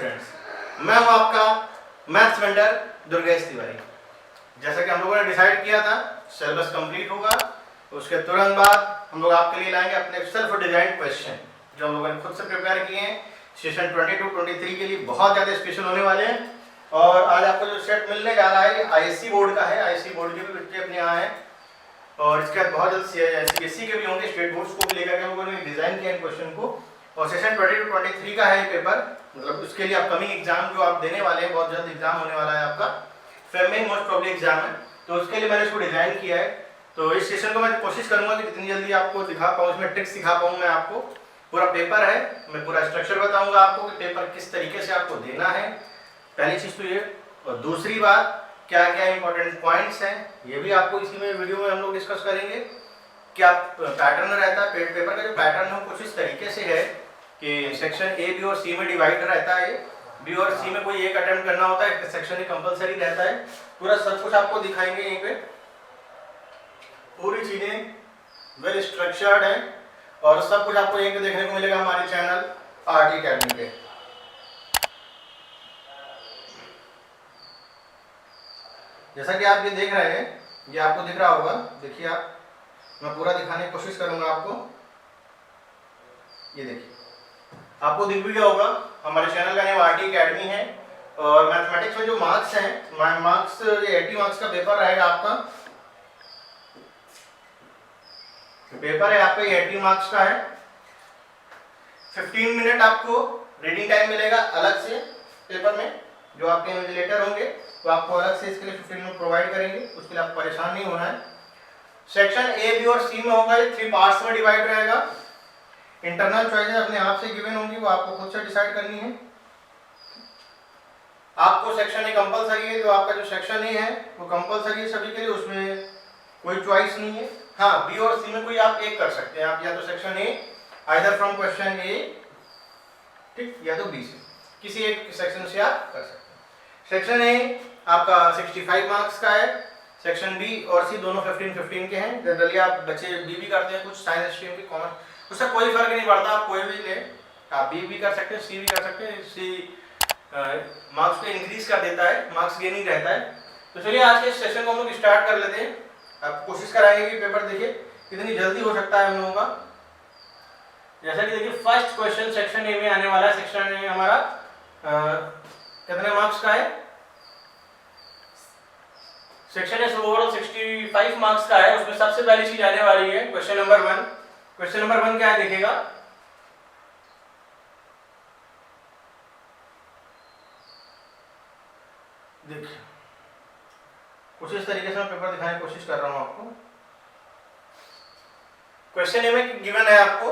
Students, मैं हूं आपका मैथ्स वेंडर दुर्गेश तिवारी। जैसा कि हम लोगों ने डिसाइड किया था, सिलेबस कंप्लीट होगा, उसके तुरंत बाद हम लोग आपके लिए लाएंगे अपने सेल्फ डिजाइन क्वेश्चन जो हम लोगों ने खुद से प्रिपेयर किए हैं। सेशन 22-23 के लिए बहुत ज़्यादा स्पेशल होने वाले हैं। और आज आपको जो सेट मिलने जा रहा है आईसी बोर्ड का है। आईसी बोर्ड के भी बच्चे अपने यहाँ हैं और इसके बाद बहुत जल्द सीबीएसई के भी होंगे। स्टेट बोर्ड्स को भी लेकर के हम लोगों ने डिज़ाइन किया क्वेश्चन को। और सेशन 22-23 का है पेपर, मतलब उसके लिए अपकमिंग एग्जाम जो आप देने वाले हैं, बहुत जल्द एग्जाम होने वाला है आपका, फेब में मोस्ट प्रोबेबली एग्जाम है, तो उसके लिए मैंने इसको डिज़ाइन किया है। तो इस सेशन को मैं कोशिश करूंगा कि जितनी जल्दी आपको दिखा पाऊँ, इसमें ट्रिक्स दिखा पाऊँ। मैं आपको पूरा पेपर है, मैं पूरा स्ट्रक्चर बताऊंगा आपको कि पेपर किस तरीके से आपको देना है, पहली चीज़ तो ये। और दूसरी बात, क्या क्या इंपॉर्टेंट पॉइंट्स हैं ये भी आपको इसी में वीडियो में हम लोग डिस्कस करेंगे। क्या पैटर्न रहता है पेपर का, जो पैटर्न है कुछ इस तरीके से है कि सेक्शन ए, बी और सी में डिवाइड रहता है। बी और सी में कोई एक अटेम्प्ट करना होता है, सेक्शन ए कंपलसरी रहता है। पूरा सब कुछ आपको दिखाएंगे यहीं पे, पूरी चीजें वेल स्ट्रक्चर्ड है और सब कुछ आपको यहीं पे देखने को मिलेगा हमारे चैनल आरटी अकेडमी पे। जैसा कि आप ये देख रहे हैं, ये आपको दिख रहा होगा, देखिए आप, मैं पूरा दिखाने की कोशिश करूंगा आपको। ये देखिए, आपको दिख भी गया होगा, हमारे चैनल का नाम आरटी अकेडमी है। और मैथमेटिक्स में जो मार्क्स हैं, मार्क्स ये 80 मार्क्स का पेपर रहेगा आपका। पेपर है आपका, ये 80 मार्क्स का है। 15 मिनट आपको रीडिंग टाइम मिलेगा अलग से पेपर में। जो आपके इन्विजिलेटर होंगे तो आपको अलग से इसके लिए 15 मिनट प्रोवाइड करेंगे, उसके लिए आपको परेशान नहीं होना है। सेक्शन ए, बी और सी में होगा, ये 3 पार्ट्स में डिवाइड रहेगा। इंटरनल चॉइसेस अपने आप से गिवन होंगी, वो आपको खुद से डिसाइड करनी है। आपको सेक्शन ए कंपलसरी है, जो आपका जो सेक्शन ए है वो कंपलसरी है सभी के लिए, उसमें कोई चॉइस नहीं है। हाँ, बी और सी में कोई आप एक कर सकते हैं, आप या तो section A either from question A, ठीक, या तो बी से, किसी एक सेक्शन से आप कर सकते हैं। सेक्शन ए आपका 65 मार्क्स का है, सेक्शन बी और सी दोनों 15-15 के हैं। जनरली आप बच्चे बी भी करते हैं, कुछ साइंस स्ट्रीम के, कॉमर्स, उससे कोई फर्क नहीं पड़ता, आप कोई भी ले, आप बी भी कर सकते हैं, सी भी कर सकते हैं। सी मार्क्स को इंक्रीज कर देता है, मार्क्स गेनिंग रहता है। तो चलिए आज के सेशन को हम लोग स्टार्ट कर लेते हैं। आप कोशिश कराएंगे कि पेपर देखिए कितनी जल्दी हो सकता है हम लोगों का। जैसा कि देखिए फर्स्ट क्वेश्चन सेक्शन ए में आने वाला है। सेक्शन ए हमारा कितने मार्क्स का है? सेक्शन ए ओवरऑल 65 मार्क्स का है। उसमें सबसे पहली चीज आने वाली है क्वेश्चन नंबर 1। क्वेश्चन नंबर 1 क्या है देखिएगा, देखिए कुछ इस तरीके से मैं पेपर दिखाने की कोशिश कर रहा हूं आपको। क्वेश्चन ए में गिवन है आपको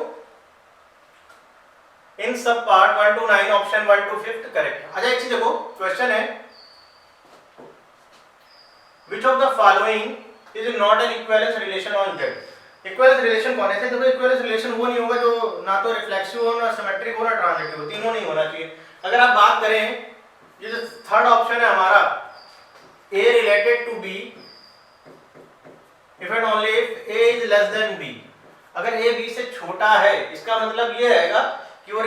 इन सब part 1 to 9 option 1 to 5 correct. अच्छा एक चीज देखो, क्वेश्चन है which of the following is not an equivalence relation on Z। Equivalence relation कौन है? देखो इक्विवेलेंस रिलेशन वो नहीं होगा जो ना तो रिफ्लेक्सिव हो, ना सिमेट्रिक हो, ना ट्रांजिटिव हो, तीनों नहीं होना चाहिए। अगर आप बात करें, ये जो थर्ड ऑप्शन है हमारा, A related to B if and only if A is less than B। अगर A B से छोटा है, इसका मतलब ये रहेगा कि वो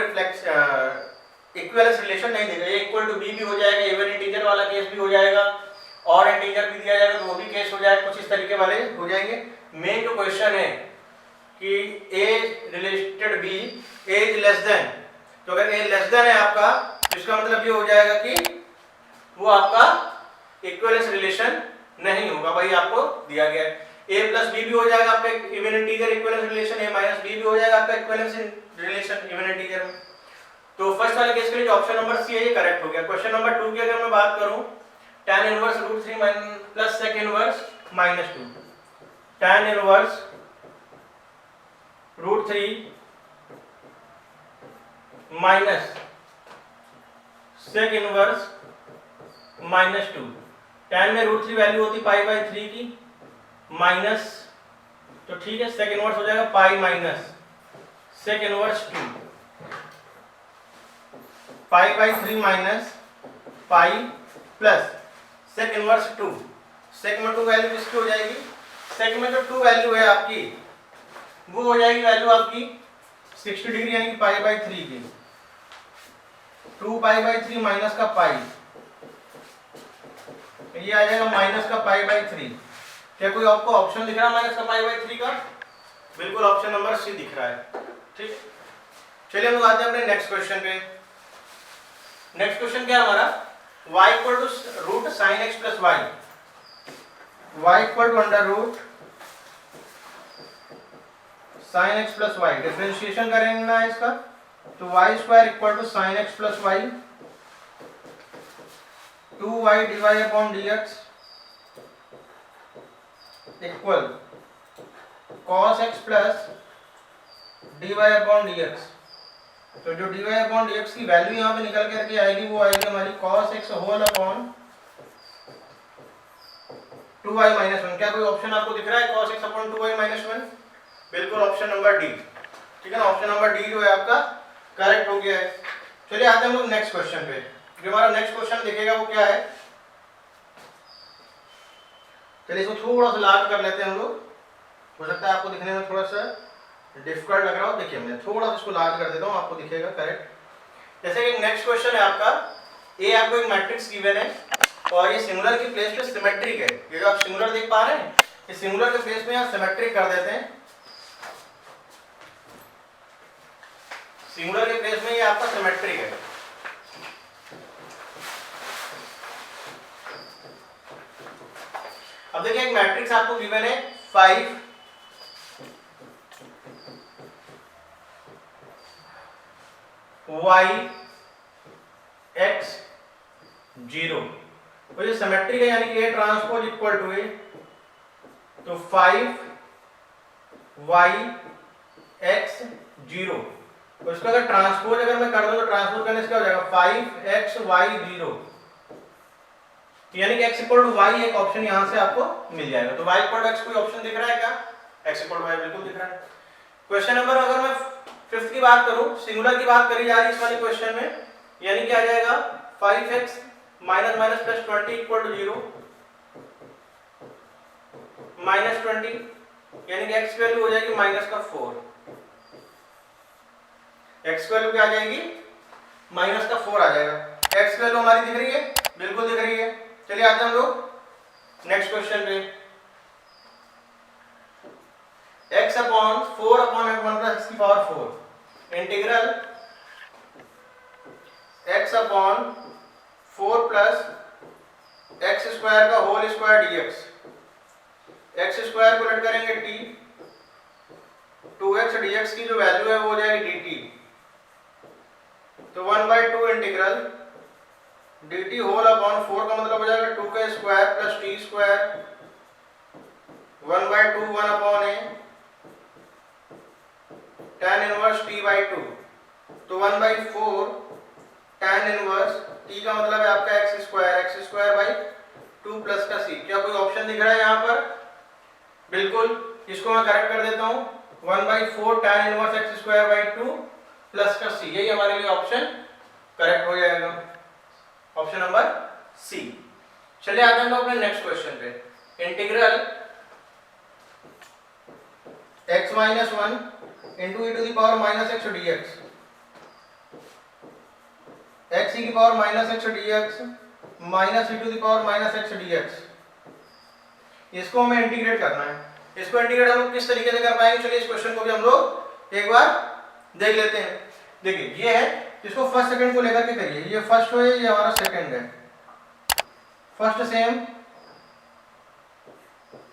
इक्विवेलेंस रिलेशन नहीं देगा। A इक्वल टू B भी हो जाएगा, इवन इंटीजर वाला केस भी हो जाएगा, और इंटीजर भी दिया जाएगा तो वो भी केस हो जाएगा, कुछ इस तरीके वाले हो जाएंगे। मेन जो क्वेश्चन है कि A related B, A is less than, तो अगर A लेस देन है आपका, इसका मतलब ये हो जाएगा कि वो आपका इक्विवेलेंस रिलेशन नहीं होगा, भाई आपको दिया गया है। A प्लस बी भी हो जाएगा आपका even integer equivalence relation, A minus B भी हो जाएगा आपका इक्विवेलेंस रिलेशन इवन इंटीजर में। तो फर्स्ट वाले केस के लिए ऑप्शन नंबर सी है, ये करेक्ट हो गया। क्वेश्चन नंबर 2 की अगर मैं बात करूं, tan inverse √3 plus sec inverse -2, tan inverse √3 minus sec inverse -2। tan में √3 वैल्यू होती π/3 की, माइनस, तो ठीक है, sec इनवर्स हो जाएगा pi minus sec inverse 2, π/3 minus pi plus sec inverse 2। sec में 2 वैल्यू किसकी हो जाएगी? sec में जो 2 वैल्यू है आपकी, वो हो जाएगी वैल्यू आपकी 60 डिग्री यानी कि π/3 की। 2π/3 माइनस का पाई, ये आ जाएगा माइनस का π/3। क्या कोई आपको ऑप्शन दिख रहा है माइनस का π/3 का? बिल्कुल ऑप्शन नंबर सी दिख रहा है। ठीक, चलिए हम लोग आते हैं अपने नेक्स्ट क्वेश्चन पे। नेक्स्ट क्वेश्चन क्या है हमारा, y equal to root sine x plus y, y equal to under root sine x plus y. Differentiation करेंगे ना इसका, तो y square equal to sine x plus y 2y dy upon dx equal cos x plus dy upon dx। तो जो dy upon dx की value यहाँ पे निकल करके आएगी वो आएगी हमारी cos x whole upon 2y minus 1। क्या कोई ऑप्शन आपको दिख रहा है cos x upon 2y minus 1? बिल्कुल ऑप्शन नंबर डी। ठीक है ना, ऑप्शन नंबर डी जो है आपका करेक्ट हो गया है। चलिए आते हैं हम लोग नेक्स्ट क्वेश्चन पे। जो हमारा नेक्स्ट क्वेश्चन दिखेगा वो क्या है, चलिए इसको थोड़ा सा लार्ज कर लेते हैं हम लोग। हो सकता है आपको दिखने में थोड़ा सा डिफिकल्ट लग रहा हो, देखिए मैं थोड़ा सा इसको लार्ज कर देता हूँ, आपको दिखेगा करेक्ट। जैसे कि नेक्स्ट क्वेश्चन है आपका, ए आपको एक मैट्रिक्स गिवन है और ये सिंगुलर की प्लेस पे सिमेट्रिक है। ये जो आप सिंगुलर देख पा रहे हैं, इस सिंगुलर के प्लेस में यहाँ सिमेट्रिक कर देते हैं। सिंगुलर के प्लेस में ये आपका सिमेट्रिक है। अब देखिए एक मैट्रिक्स आपको गिवन है 5 y x 0, तो ये सिमेट्रिक है, यानी कि A transpose equal to A। तो 5 y x 0, तो इसका अगर ट्रांसपोज अगर मैं कर दूं तो ट्रांसपोज करने से क्या हो जाएगा 5x y 0, यानी कि x इक्वल टू y एक ऑप्शन यहां से आपको मिल जाएगा। तो y इक्वल टू x कोई ऑप्शन दिख रहा है क्या? x इक्वल टू y बिल्कुल दिख रहा है। क्वेश्चन नंबर अगर मैं फिफ्थ की बात करूं, सिंगुलर की बात करी जा रही है इस वाले क्वेश्चन में, यानी कि आ जाएगा 5x minus minus plus 20 equal to 0 minus 20, यानी कि x की वैल्यू हो जाएगी माइनस का 4। x की वैल्यू क्या आ जाएगी? माइनस का 4 आ जाएगा। x की वैल्यू हमारी दिख रही है, बिल्कुल दिख रही है। चलिए आते हैं हम लोग नेक्स्ट क्वेश्चन पे। x upon 4 upon 1 plus x की power 4 integral x upon 4 plus x square का होल स्क्वायर dx। x स्क्वायर को लेट करेंगे t, 2x dx की जो वैल्यू है वो हो जाएगी dt। तो 1/2 इंटीग्रल dt होल अपॉन 4 का मतलब हो जाएगा 2 का square plus t square 1/2 1 upon a tan inverse t/2। तो 1/4 tan इनवर्स t का मतलब है आपका x स्क्वायर 2 प्लस का c। क्या कोई ऑप्शन दिख रहा है यहाँ पर? बिल्कुल, इसको मैं करेक्ट कर देता हूँ, 1/4 tan inverse x square 2 plus का c, यही हमारे लिए ऑप्शन करेक्ट हो जाएगा, ऑप्शन नंबर सी। चलिए आते हैं अपने नेक्स्ट क्वेश्चन पे। Integral x minus 1 into e to the power minus x dx, x e की power minus x dx minus e to the power minus x dx, इसको हमें इंटीग्रेट करना है। इसको इंटीग्रेट हम लोग किस तरीके से कर पाएंगे, चलिए इस क्वेश्चन को भी हम लोग एक बार देख लेते हैं। देखिए ये है, इसको फर्स्ट सेकंड को लेकर के करिए, ये फर्स्ट है ये हमारा सेकंड है। First same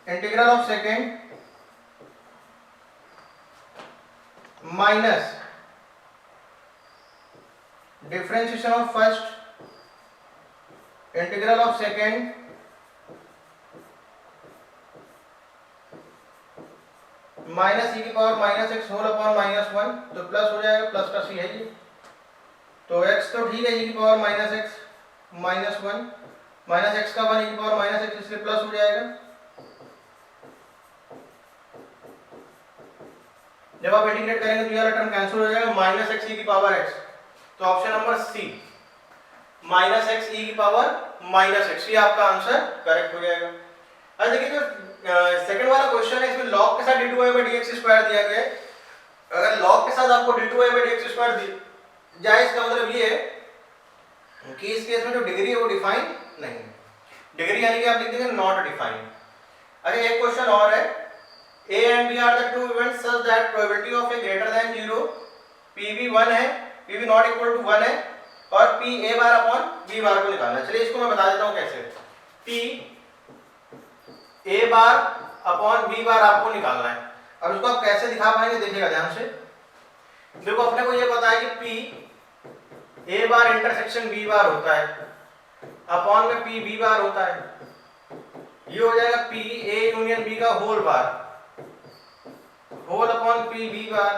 integral of second minus differentiation of first integral of second minus e की power minus x whole upon minus 1, तो प्लस हो जाएगा, प्लस का c है ये। तो x तो ठीक है, e की power minus x minus 1 minus x का 1 e की पावर माइनस x, इसलिए प्लस हो जाएगा। जब आप इंटीग्रेट करेंगे तो ये वाला टर्म कैंसिल हो जाएगा, माइनस x e की पावर x। तो option number C minus x e की पावर माइनस x, ये आपका आंसर करेक्ट हो जाएगा। अब देखिए जो सेकंड वाला क्वेश्चन है, इसमें log के साथ d2y/dx स्क्वायर दिया गया है। अगर log के साथ आपको d2y/dx स्क्वायर जाए, इसका मतलब ये है कि इस केस में जो डिग्री है वो डिफाइन नहीं है। डिग्री यानी कि आप लिख देंगे नॉट डिफाइंड। अच्छा एक क्वेश्चन और है, A and B are the two events such that probability of A greater than 0, PB 1 है, PB not equal to 1 है और P A bar upon B बार को निकालना है। चलिए इसको मैं बता देता हूँ कैसे। P A bar upon B बार आपको निकालना है। अब इसको आप कैसे दिखा पाएंगे देखिएगा ध्यान से। देखो अपने को ये पता है कि P A bar intersection B बार होता है, अपॉन में P B बार होता है। ये हो जाएगा P A यूनियन B का whole bar, whole upon P B bar.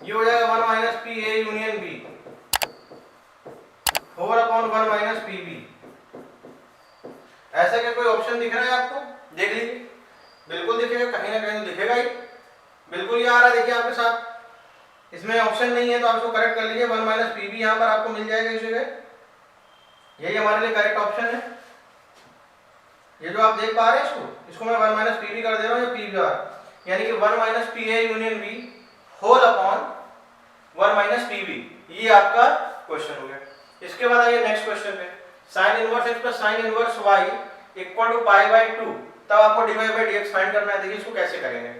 ये हो जाएगा 1 minus P A union B whole upon 1 minus P B। ऐसा क्या कोई ऑप्शन दिख रहा है आपको? देख लीजिए, बिल्कुल दिखेगा, कहीं ना कहीं तो दिखेगा ही, बिल्कुल ही आ रहा है। देखिए आपके साथ इसमें ऑप्शन नहीं है तो आप इसको करेक्ट कर लीजिए। 1 माइनस P B यहाँ पर आपको मिल जाएगा इस जगह, यही हमारे लिए करेक्ट ऑप्शन है। ये जो आप देख पा रहे हैं इसको मैं 1 माइनस P B कर दे रहा हूँ, ये P बार यानी कि 1 minus P A union B whole upon 1 minus P B। ये आपका क्वेश्चन हो गया। इसके बाद आइए नेक्स्ट क्वेश्चन पे, sin inverse x plus sin inverse y equal to pi by 2, तब आपको dy बाई dx फाइंड करना है। देखिए इसको कैसे करेंगे।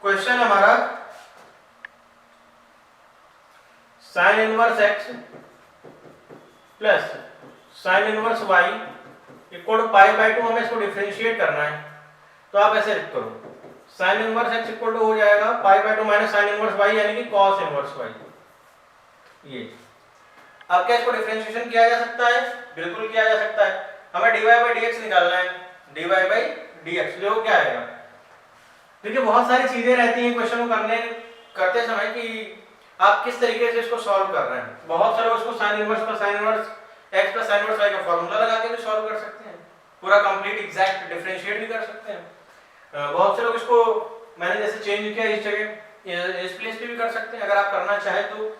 क्वेश्चन हमारा sin inverse x plus sin inverse y equal to pi by 2, हमें इसको डिफरेंशिएट करना है। तो आप ऐसे लिख करो, sin inverse x equal to हो जाएगा pi by 2 minus sin inverse y यानी कि cos इनवर्स y। ये अब क्या इसको डिफरेंशिएशन किया जा सकता है? बिल्कुल किया जा सकता है। हमें dy बाई dx निकालना है, dy बाई dx देखो क्या आएगा। देखिए बहुत सारी चीजें रहती हैं क्वेश्चन को करते समय कि आप किस तरीके से इसको सॉल्व कर रहे हैं। बहुत सारे उसको sin inverse plus sin inverse x plus sin inverse y का फार्मूला लगा के भी सॉल्व कर सकते हैं, पूरा कंप्लीट एग्जैक्ट डिफरेंशिएट भी कर सकते हैं। बहुत से लोग इसको मैंने जैसे चेंज किया इस जगह इस प्लेस पे भी कर सकते हैं अगर आप करना चाहे तो।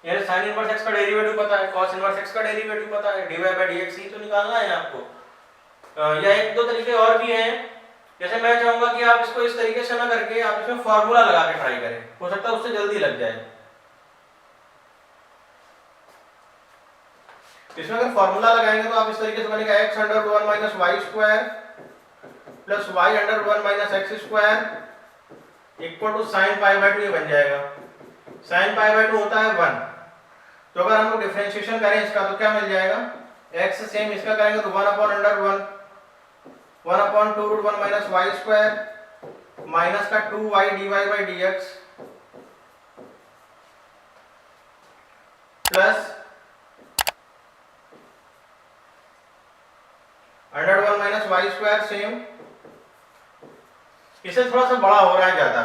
यानी sin इनवर्स x का डेरिवेटिव पता है, cos इनवर्स x का डेरिवेटिव पता है, dy बाई dx ही तो निकालना है आपको। या एक दो तरीके और भी हैं, जैसे मैं चाहूंगा कि आप इसको इस तरीके से ना करके आप इसमें फार्मूला लगा के ट्राई करें, हो सकता है उससे जल्दी लग जाए। इसमें अगर फार्मूला लगाएंगे तो आप इस तरीके से बनेगा x under 1 minus y square plus y under 1 minus x square equal to sine pi by 2। ये बन जाएगा, साइन पाई बाई 2 होता है 1। तो अगर हम लोग डिफरेंशिएशन करें इसका तो क्या मिल जाएगा, x सेम इसका करेंगे तो 1 upon under 1 upon 2 root 1 minus y square minus का 2y dy by dx plus under 1 minus y square same. इससे थोड़ा सा बड़ा हो रहा है ज्यादा,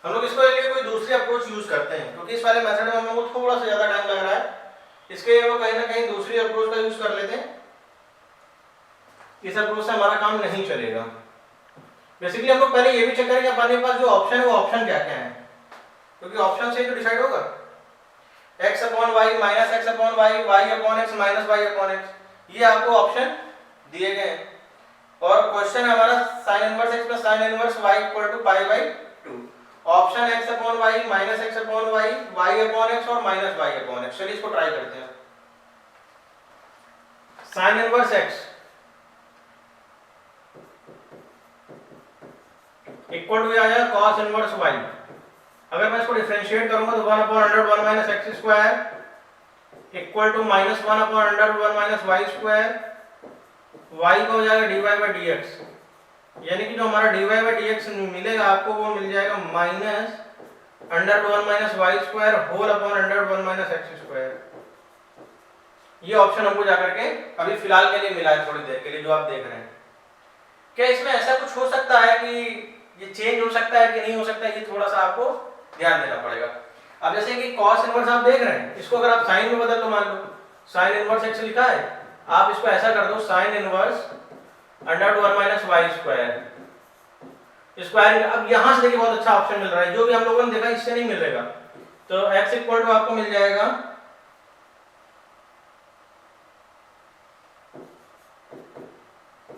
हम लोग इसको लिए कोई दूसरी अप्रोच यूज करते हैं क्योंकि इस वाले मेथड में हम लोग को थोड़ा सा ज्यादा टाइम लग रहा है, इसके लिए हम लोग कहीं ना कहीं दूसरी अप्रोच का यूज कर लेते हैं। इस अप्रोच से हमारा काम नहीं चलेगा। बेसिकली हम लोग पहले ये भी चेक करेंगे अपने पास जो ऑप्शन है वो ऑप्शन क्या क्या है, क्योंकि ऑप्शन से ही तो डिसाइड होगा। x upon y minus x upon y, y upon x minus y upon x, ये आपको ऑप्शन दिए गए हैं। और क्वेश्चन हमारा sin inverse x plus sin inverse y equal to pi by 2। Option x upon y minus x upon y, y upon x और minus y upon x। चलिए इसको ट्राई करते हैं। sin inverse x equal to आ जाएगा cos inverse y। अगर मैं इसको डिफरेंशिएट करूंगा तो 1 upon under 1 minus x square equal to minus 1 upon under 1 minus y square, y का हो जाएगा dy बाई dx, यानी कि जो हमारा dy बाई dx मिलेगा आपको वो मिल जाएगा minus under 1 minus y square whole upon under 1 minus x square. ये ऑप्शन हमको जाकर के अभी फिलहाल के लिए मिला है, थोड़ी देर के लिए जो आप देख रहे हैं। क्या इसमें ऐसा कुछ हो सकता है कि ये चेंज हो सकता है कि नहीं हो सकता है, ये थोड़ा सा आपको ध्यान देना पड़ेगा। अब जैसे कि cos इनवर्स आप देख रहे हैं, इसको अगर आप साइन में बदल लो, मान लो sin इनवर्स x लिखा है, आप इसको ऐसा कर दो sin inverse under 1 minus y square square. अब यहां से देखिए बहुत अच्छा ऑप्शन मिल रहा है, जो भी हम लोगों ने देखा इससे नहीं मिलेगा। तो x इक्वल टू आपको मिल जाएगा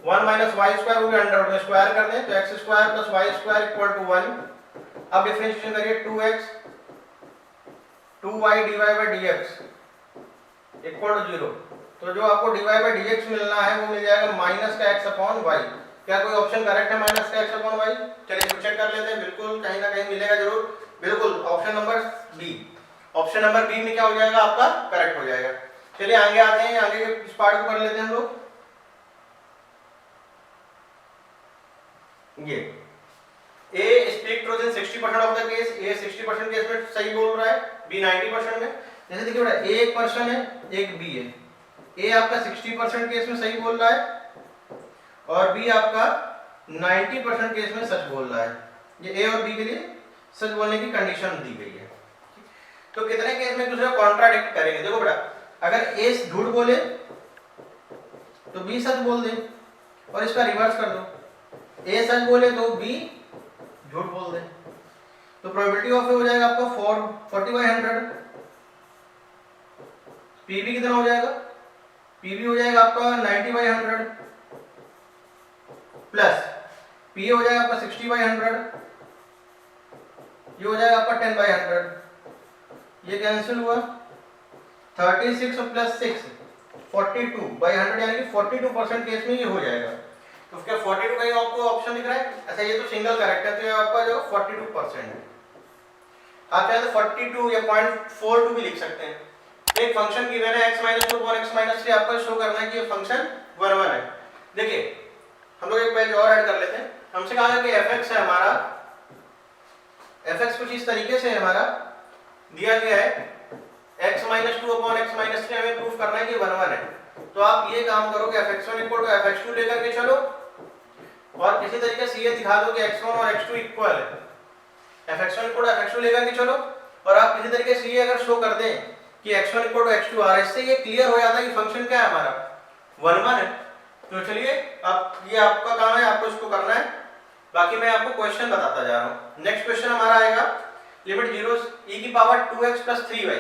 1 माइनस वाई स्क्वायर, वो भी अंडर में स्क्वायर कर दें तो x square plus Y square equal to 1। अब डिफरेंशिएशन करिए 2x 2y dy by dx equal to 0, तो जो आपको dy बाई dx मिलना है वो मिल जाएगा माइनस का x अपॉन वाई। क्या कोई ऑप्शन करेक्ट है माइनस का x अपॉन वाई? चलिए इसको चेक कर लेते हैं, बिल्कुल कहीं ना कहीं मिलेगा जरूर, बिल्कुल option number B. Option number B में क्या हो जाएगा आपका करेक्ट हो जाएगा। चलिए आगे आते हैं, आगे के इस पार्ट को कर लेते हैं हम लोग। ये A speak truth in 60% of the case, A 60% case में सही बोल रहा है, B 90% में। जैसे देखिए बेटा A एक पर्सन है, एक B है। A आपका 60% केस में सही बोल रहा है और B आपका 90% केस में सच बोल रहा है। ये A और B के लिए सच बोलने की कंडीशन दी गई है। तो कितने केस में एक दूसरे को कॉन्ट्राडिक्ट करेंगे? देखो बेटा, अगर A झूठ बोले तो B सच बोल दे और इसका रिवर्स कर दो, A सच बोले तो B झूठ बोल दे। तो प्रोबेबिलिटी ऑफ ए हो जाएगा आपका 40/100। पीबी कितना हो जाएगा? पीबी हो जाएगा आपका 90/100 प्लस पी हो जाएगा आपका 60/100, ये हो जाएगा आपका 10/100। ये कैंसिल हुआ, 36 प्लस 6 42/100 यानी कि 42% केस में ये हो जाएगा। तो उसका 42 कहीं आपको ऑप्शन दिख रहा है? अच्छा ये तो सिंगल करेक्ट है, तो ये आपका जो 42% है। आप चाहे तो 42 या 0.42 भी लिख सकते हैं। एक फंक्शन गिवन है x - 2 और x - 3, आपको शो करना है कि ये फंक्शन 1 1 है। देखिए हम लोग एक पेज और ऐड कर लेते हैं। हमसे कहा है कि fx है हमारा, fx कुछ इस तरीके से हमारा दिया गया है, x - 2 और x - 3 हमें प्रूफ करना है कि 1 1 है। तो आप ये काम करो कि fx1 इक्वल टू fx2 लेकर के चलो और किसी तरीके से ये दिखा दो कि x1 और x2 इक्वल है। fx1 इक्वल टू fx2 लेकर के चलो और आप किसी तरीके से ये अगर शो कर दें कि x1 इक्वल टू x2 आ रहा है, इससे ये क्लियर हो जाता है कि फंक्शन क्या है हमारा 1 1 है। तो चलिए अब ये आपका काम है, आपको इसको करना है, बाकी मैं आपको क्वेश्चन बताता जा रहा हूँ। नेक्स्ट क्वेश्चन हमारा आएगा लिमिट 0 e की पावर 2x प्लस 3y।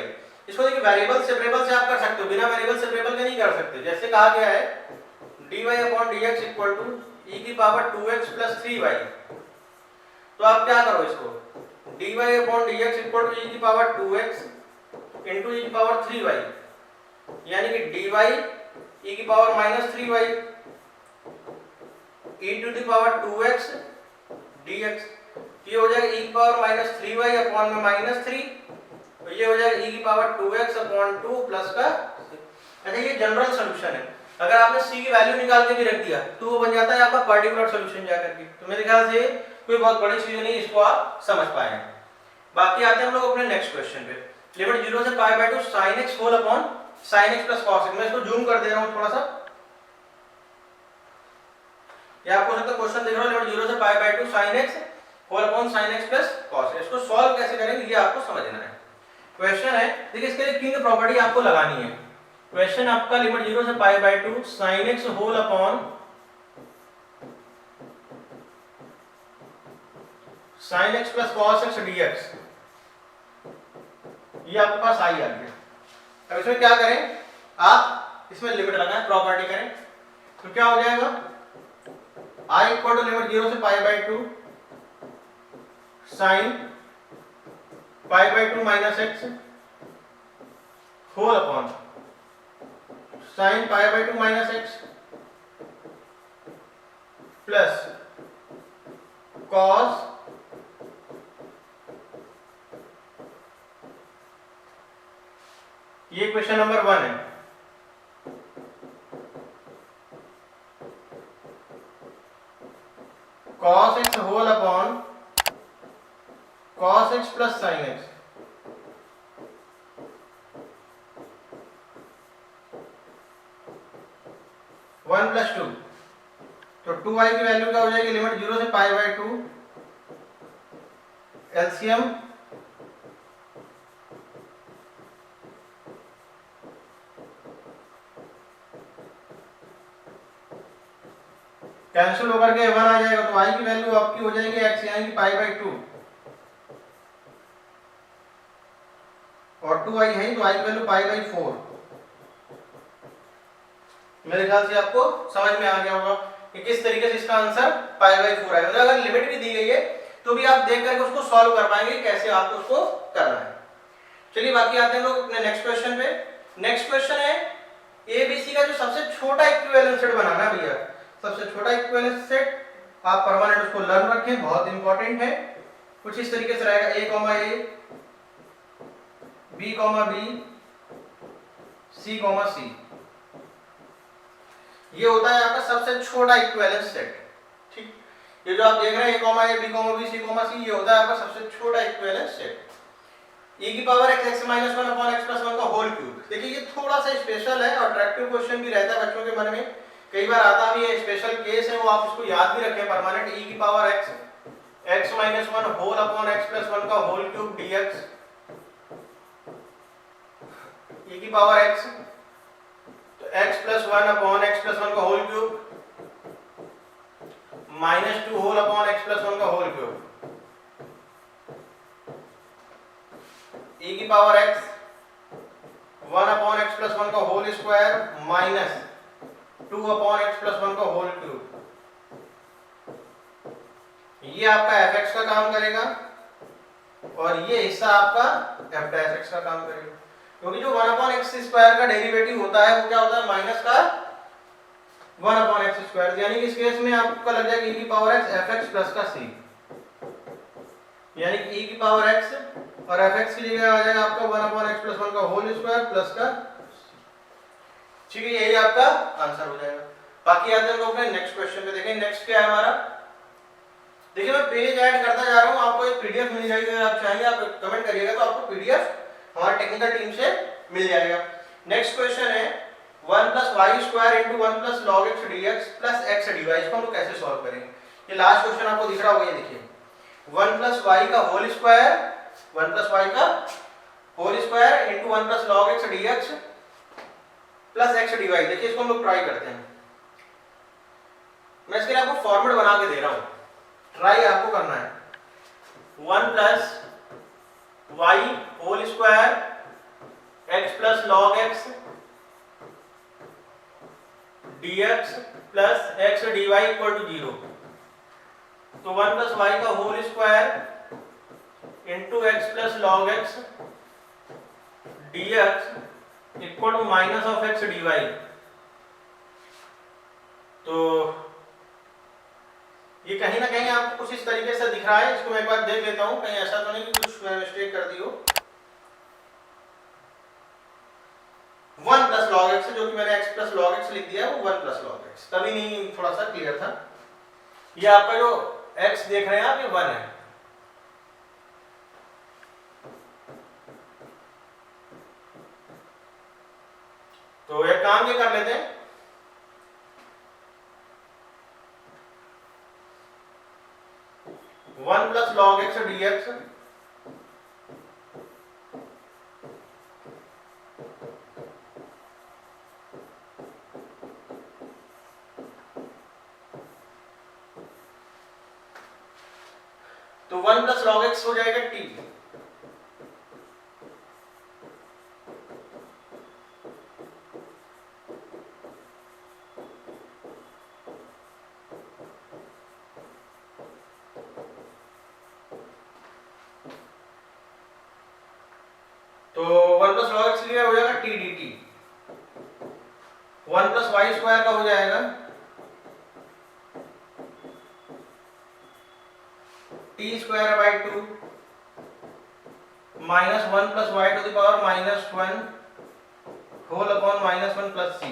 इसको देखिए वेरिएबल सेपरेबल से आप कर सकते हो, बिना वेरिएबल सेपरेबल के नहीं कर सकते। जैसे कहा गया है dy upon dx equal to e की पावर 2x प्लस 3y, तो आप क्या करो इसको dy upon dx equal to e की पावर 2x इंटू e की पावर 3y, यानी कि dy e की power minus 3y e to the power 2x dx, ये हो जाएगा e की पावर माइनस 3y अपॉन में माइनस 3, तो ये हो जाएगा e की पावर 2x अपॉन 2 प्लस का। अच्छा ये जनरल सॉल्यूशन है, अगर आपने c की वैल्यू निकाल के भी रख दिया तो वो बन जाता है आपका पार्टिकुलर सॉल्यूशन जाकर के। तो मेरे ख्याल से कोई बहुत बड़ी चीज नहीं, इसको आप समझ पाए। बाकी आते हैं हम लोग अपने नेक्स्ट क्वेश्चन पे। लिमिट 0 से π/2 sin x whole upon sin x plus cos x। मैं इसको जूम कर दे रहा हूं थोड़ा सा, ये आपको सकता क्वेश्चन देख रहा हूं लिमिट 0 से π/2 sin x whole upon sin x plus cos x। इसको सॉल्व कैसे करेंगे ये आपको समझना है। क्वेश्चन है, देखिए इसके लिए किंग प्रॉपर्टी आपको लगानी है। क्वेश्चन आपका लिमिट 0 से π/2 sin x whole upon sin x plus cos x dx, ये आपके पास आई आ गया। अब इसमें क्या करें, आप इसमें लिमिट लगाएं, प्रॉपर्टी करें, तो क्या हो जाएगा i इक्वल टू लिमिट 0 से π/2 sin π/2 minus x whole upon sin π/2 minus x plus cos ये क्वेश्चन नंबर 1 है। cos x whole upon cos x plus sin x, one plus 2, तो 2i की वैल्यू क्या हो जाएगी लिमिट 0 से π/2 एलसीएम कैंसिल होकर के 1 आ जाएगा, तो i की वैल्यू आपकी हो जाएगी x यानी कि π/2 और 2i है तो i की वैल्यू π/4। मेरे ख्याल से आपको समझ में आ गया होगा कि किस तरीके से इसका आंसर π/4 आएगा। अगर लिमिट भी दी गई है तो भी आप देख करके उसको सॉल्व कर पाएंगे कैसे आपको उसको करना है। चलिए बाकी आते हैं लोग अपने नेक्स्ट क्वेश्चन पे। नेक्स्ट क्वेश्चन है ए बी सी का जो सबसे छोटा इक्विवेलेंट सेट बनाना है भैया। सबसे छोटा इक्विवेलेंट सेट आप परमानेंट उसको लर्न रखें, बहुत इंपॉर्टेंट है। कुछ इस तरीके से रहेगा ए कॉमा ए, B comma B, C comma सी। ये होता है आपका सबसे छोटा इक्विवेलेंट सेट। ठीक, ये जो आप देख रहे हैं ए कॉमा ए, B comma B, C comma सी, ये होता है आपका सबसे छोटा इक्विवेलेंट सेट। e की power x x minus 1 upon x plus 1 का होल क्यूब। देखिए ये थोड़ा सा स्पेशल है और अट्रैक्टिव क्वेश्चन भी रहता है बच्चों के मन में, कई बार आता भी है, स्पेशल केस है, वो आप इसको याद भी रखें। परमानेंट e की power x x minus 1 whole upon x plus 1 का होल क्यूब dx, e की पावर x तो x plus 1 upon x plus 1 का whole cube minus 2 whole upon x plus 1 का होल क्यूब, e की power x 1 upon x plus 1 का whole square minus 2 upon x plus 1 का whole cube. ये आपका fx का काम करेगा और ये हिस्सा आपका f डैश x का काम करेगा, क्योंकि जो 1 अपॉन x स्क्वायर का डेरिवेटिव होता है वो क्या होता है, माइनस का 1 अपॉन x स्क्वायर। यानी कि इस केस में आपका लग जाएगा e की पावर x fx प्लस का c, यानी कि e की पावर x और fx की जगह आ जाएगा आपका 1 अपॉन x प्लस 1 का होल स्क्वायर प्लस का, ठीक है, यही आपका आंसर हो जाएगा। बाकी आते हैं लोग नेक्स्ट क्वेश्चन पे देखें। नेक्स्ट क्या है हमारा, देखिए मैं पेज ऐड करता जा रहा हूं, आपको एक पीडीएफ मिल जाएगी, अगर आप चाहेंगे आप कमेंट करिएगा तो आपको पीडीएफ हमारे टेक्निकल टीम से मिल जाएगा। नेक्स्ट क्वेश्चन है 1 plus Y square into 1 plus log x dx plus x dy. इसको हम लोग कैसे सॉल्व करेंगे, ये लास्ट क्वेश्चन आपको दिख रहा होगा, ये देखिए 1 प्लस वाई का होल स्क्वायर, 1 प्लस वाई का whole square into 1 plus log x dx plus x dy. देखिए इसको हम लोग ट्राई करते हैं। मैं इसके लिए आपको फॉर्मूला बना के दे रहा हूं, ट्राई आपको करना है। 1 plus y whole square x plus log x dx plus x dy equal to 0। तो 1 प्लस वाई का whole square into x plus log x dx equal to minus of x dy। तो ये कहीं ना कहीं आपको कुछ इस तरीके से दिख रहा है, इसको मैं एक बार देख लेता हूं, कहीं ऐसा तो नहीं कि कुछ मिस्टेक कर दी हो। 1 प्लस लॉग एक्स, जो कि मैंने x प्लस लॉग एक्स लिख दिया है, वो 1 प्लस लॉग एक्स, तभी नहीं थोड़ा सा क्लियर था। ये आपका जो x देख रहे हैं आप, ये 1 है। तो एक काम ये कर लेते हैं, one plus log x dx तो 1 प्लस लॉग एक्स हो जाएगा t, तो 1 प्लस लॉग एक्स लिया हो जाएगा t dt। 1 plus Y square का हो जाएगा t स्क्वायर by 2 minus 1 plus Y to the power minus 1 whole upon minus 1 plus c।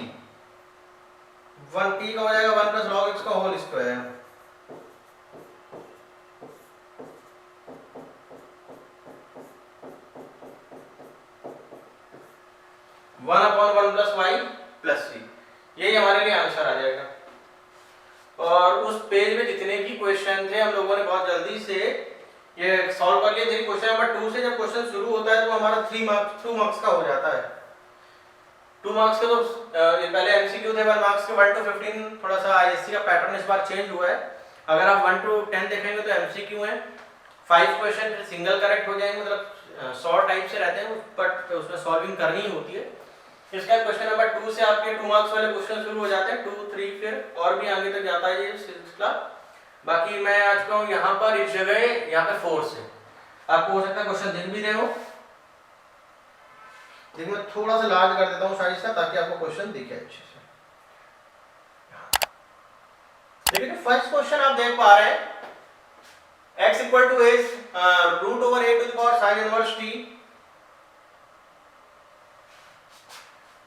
1 t का हो जाएगा 1 प्लस लॉग एक्स का whole square, one upon 1 plus Y plus C. यही हमारे लिए आंसर आ जाएगा। और उस पेज में जितने भी क्वेश्चन थे हम लोगों ने बहुत जल्दी से ये सॉल्व कर लिए थे। क्वेश्चन नंबर 2 से जब क्वेश्चन शुरू होता है तो हमारा 2 मार्क्स का हो जाता है। 2 मार्क्स के तो ये पहले एमसीक्यू थे 1 मार्क्स के 1 to 15, थोड़ा सा आईएससी का पैटर्न इस बार चेंज हुआ है। अगर आप 1 to 10 देखेंगे तो एमसीक्यू है, 5 क्वेश्चन सिंगल करेक्ट हो जाएंगे, मतलब शॉर्ट टाइप से रहते हैं बट उसमें सॉल्विंग करनी ही होती है। इसका क्वेश्चन नंबर 2 से आपके 2 मार्क्स वाले क्वेश्चन शुरू हो जाते हैं, 2, 3 फिर और भी आगे तक जाता है ये सिलसिला। बाकी मैं आज कहूँ यहाँ पर इस जगह यहाँ पे 4 से आपको हो सकता है क्वेश्चन दिख भी रहे हो। देखिए मैं थोड़ा सा लार्ज कर देता हूँ साइज सा ताकि आपको क्वेश्चन दिखे अच्छे से। देखिए फर्स्ट क्वेश्चन आप देख पा रहे हैं, x equal to as root over a to the power sine inverse t,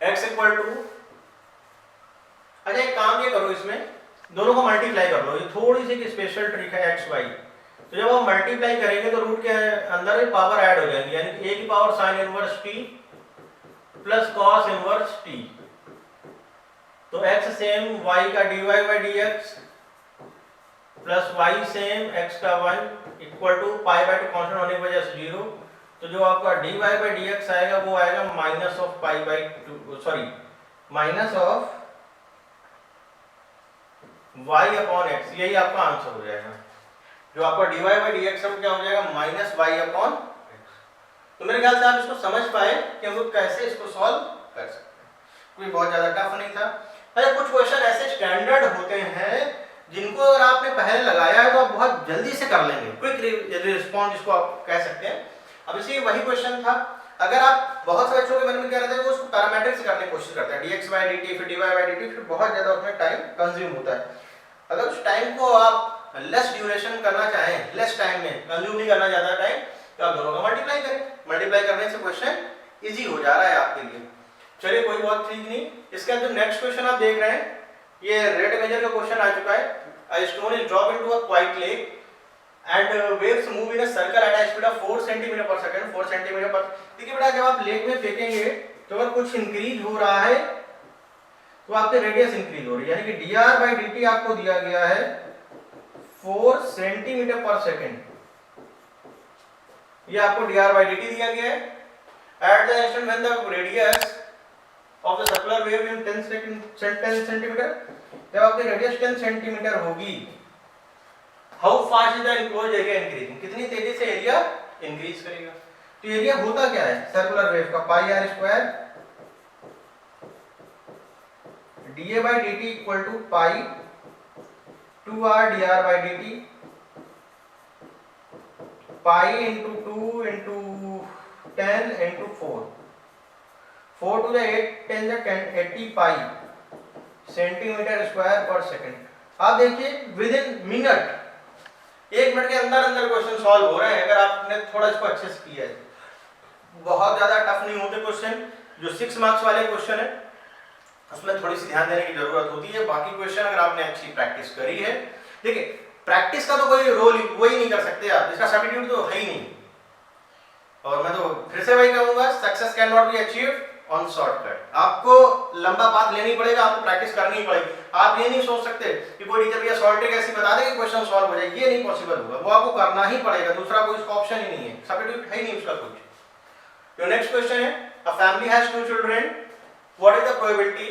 x equal to, अच्छा एक काम ये करो, इसमें दोनों को मल्टीप्लाई कर लो, ये थोड़ी सी स्पेशल ट्रिक है एक्स वाई। तो जब हम मल्टीप्लाई करेंगे तो रूट के अंदर भी पावर ऐड हो जाएगी, यानी कि a की power sine inverse t plus cos inverse t। तो x सेम y का dy by dx plus y same x का 1 equal to pi by two constant होने की वजह से 0। तो जो आपका dy बाई dx आएगा वो आएगा minus of pi by to, sorry minus of y upon x, यही आपका आंसर हो जाएगा। जो आपका dy बाई dx है वो क्या हो जाएगा माइनस y अपॉन x। तो मेरे ख्याल से आप इसको समझ पाए कि हम लोग कैसे इसको सॉल्व कर सकते हैं, कोई बहुत ज्यादा टफ नहीं था। अच्छा कुछ क्वेश्चन ऐसे स्टैंडर्ड होते हैं जिनको अगर आपने पहले लगाया है तो आप बहुत जल्दी से कर लेंगे, क्विक रिस्पॉन्स जिसको आप कह सकते हैं। अब इसी वही क्वेश्चन था, अगर आप बहुत से बच्चों के मन में क्या रहता है वो उसको पैरामीट्रिक से करने की कोशिश करते हैं, dx बाई dt फिर dy बाई dt, फिर बहुत ज्यादा उसमें टाइम कंज्यूम होता है। अगर उस टाइम को आप लेस ड्यूरेशन करना चाहें, लेस टाइम में कंज्यूम नहीं करना ज्यादा टाइम, तो आप दोनों का मल्टीप्लाई करें, मल्टीप्लाई करने से क्वेश्चन इजी हो जा रहा है आपके लिए। चलिए कोई बहुत ठीक नहीं। इसका जो नेक्स्ट क्वेश्चन आप देख रहे हैं ये रेड मेजर का क्वेश्चन आ चुका है। A stone is dropped into a quiet lake and waves move in a circle at a speed of 4 cm per second, 4 cm पर। देखिए बेटा जब आप लेक में फेंकेंगे तो अगर कुछ इंक्रीज हो रहा है तो आपके रेडियस इंक्रीज हो रही है, यानी कि dr बाई dt आपको दिया गया है 4 सेंटीमीटर पर सेकेंड, ये आपको dr बाई dt दिया गया है। At the instant when the radius of the circular wave in 10 centimetre, जब आपकी रेडियस 10 सेंटीमीटर होगी, how fast is the enclosed area increasing, कितनी तेजी से एरिया इंक्रीज करेगा। तो एरिया होता क्या है सर्कुलर वेव का, pi R square dA by dt equal to pi 2r dr by dt, pi into 2 into 10 into 4, 4 to the 8 10 the 80 pi centimetre square पर सेकंड। आप देखिए विद इन मिनट, 1 मिनट के अंदर अंदर क्वेश्चन सॉल्व हो रहे हैं अगर आपने थोड़ा इसको अच्छे से किया है। बहुत ज्यादा टफ नहीं होते क्वेश्चन, जो 6 मार्क्स वाले क्वेश्चन है उसमें थोड़ी सी ध्यान देने की जरूरत होती है। बाकी क्वेश्चन अगर आपने अच्छी प्रैक्टिस करी है, देखिए प्रैक्टिस का तो कोई रोल वही नहीं कर सकते आप, इसका सब्स्टिट्यूट तो है ही नहीं। और मैं तो फिर से वही कहूंगा, success can not be achieved on shortcut. आपको लंबा पाथ लेनी पड़ेगा, आपको प्रैक्टिस करनी पड़ेगी। आप ये नहीं सोच सकते कि कोई टीचर भैया शॉर्ट ट्रिक ऐसी बता दे कि क्वेश्चन सॉल्व हो जाए, ये नहीं पॉसिबल होगा, वो आपको करना ही पड़ेगा, दूसरा कोई ऑप्शन ही नहीं है, सब्स्टिट्यूट है ही नहीं उसका कुछ। तो नेक्स्ट क्वेश्चन है, a family has 2 children, what is the probability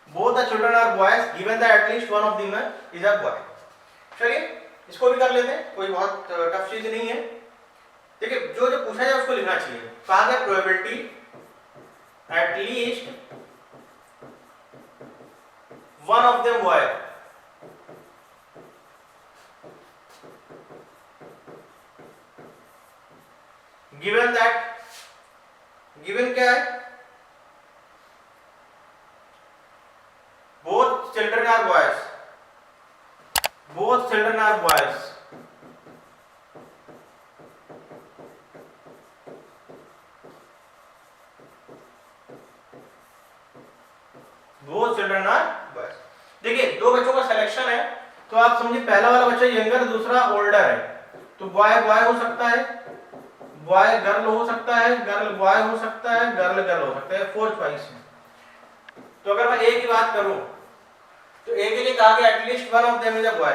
both the children are boys given that at least one of them is a boy. चलिए इसको भी कर लेते हैं, कोई बहुत टफ चीज नहीं है। देखिए जो जो पूछा जाए उसको लिखना चाहिए। कहा गया probability at least one of them boy, given that, given क्या है, both children are boys, both children are boys, both children are boys. देखिए दो बच्चों का सिलेक्शन है तो आप समझिए पहला वाला बच्चा यंगर, दूसरा ओल्डर है, तो बॉय बॉय हो सकता है, बॉय गर्ल हो सकता है, गर्ल बॉय हो सकता है, गर्ल गर्ल हो सकता है, 4 चॉइस है। तो अगर मैं ए की बात करूं तो ए के लिए कहा गया at least one of them is a boy,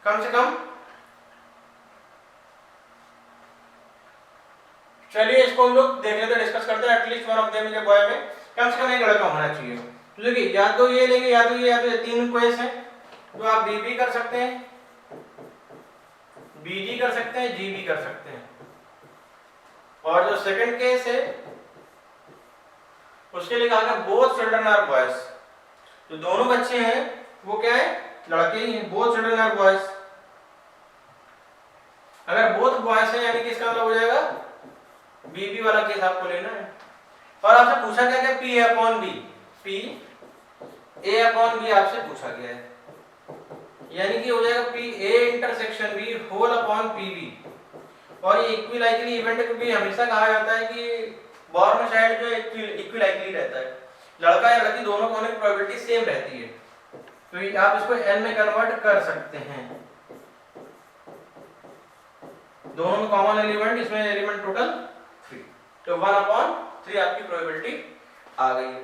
कम से कम। चलिए इसको हम लोग देख लेते हैं, डिस्कस करते हैं। At least one of them is a boy में कम से कम एक लड़का होना चाहिए। तो देखिए या तो ये लेंगे या तो ये, या तो ये, 3 केस हैं, तो आप बी भी कर सकते हैं, बी जी कर सकते हैं, जी भी कर सकते हैं। और जो सेकंड केस है उसके लिए कहा गया बोथ चिल्ड्रन आर बॉयज, जो दोनों बच्चे हैं वो क्या है, लड़के ही हैं, बोथ चिल्ड्रन आर बॉयज। अगर बोथ बॉयज है यानी कि इसका मतलब हो जाएगा बी वाला केस आपको लेना है। और आपसे पूछा गया कि P A upon B, P A upon B आपसे पूछा गया है, यानी कि हो जाएगा P A intersection B whole upon P B. और ये इक्विलाइकली इवेंट को भी हमेशा कहा जाता है कि बॉर्न साइड जो इक्विलाइकली रहता है, लड़का या लड़की दोनों को होने की प्रोबेबिलिटी सेम रहती है, तो आप इसको n में कन्वर्ट कर सकते हैं। दोनों में कॉमन एलिमेंट, इसमें एलिमेंट टोटल 3, तो 1/3 आपकी प्रोबेबिलिटी आ गई है।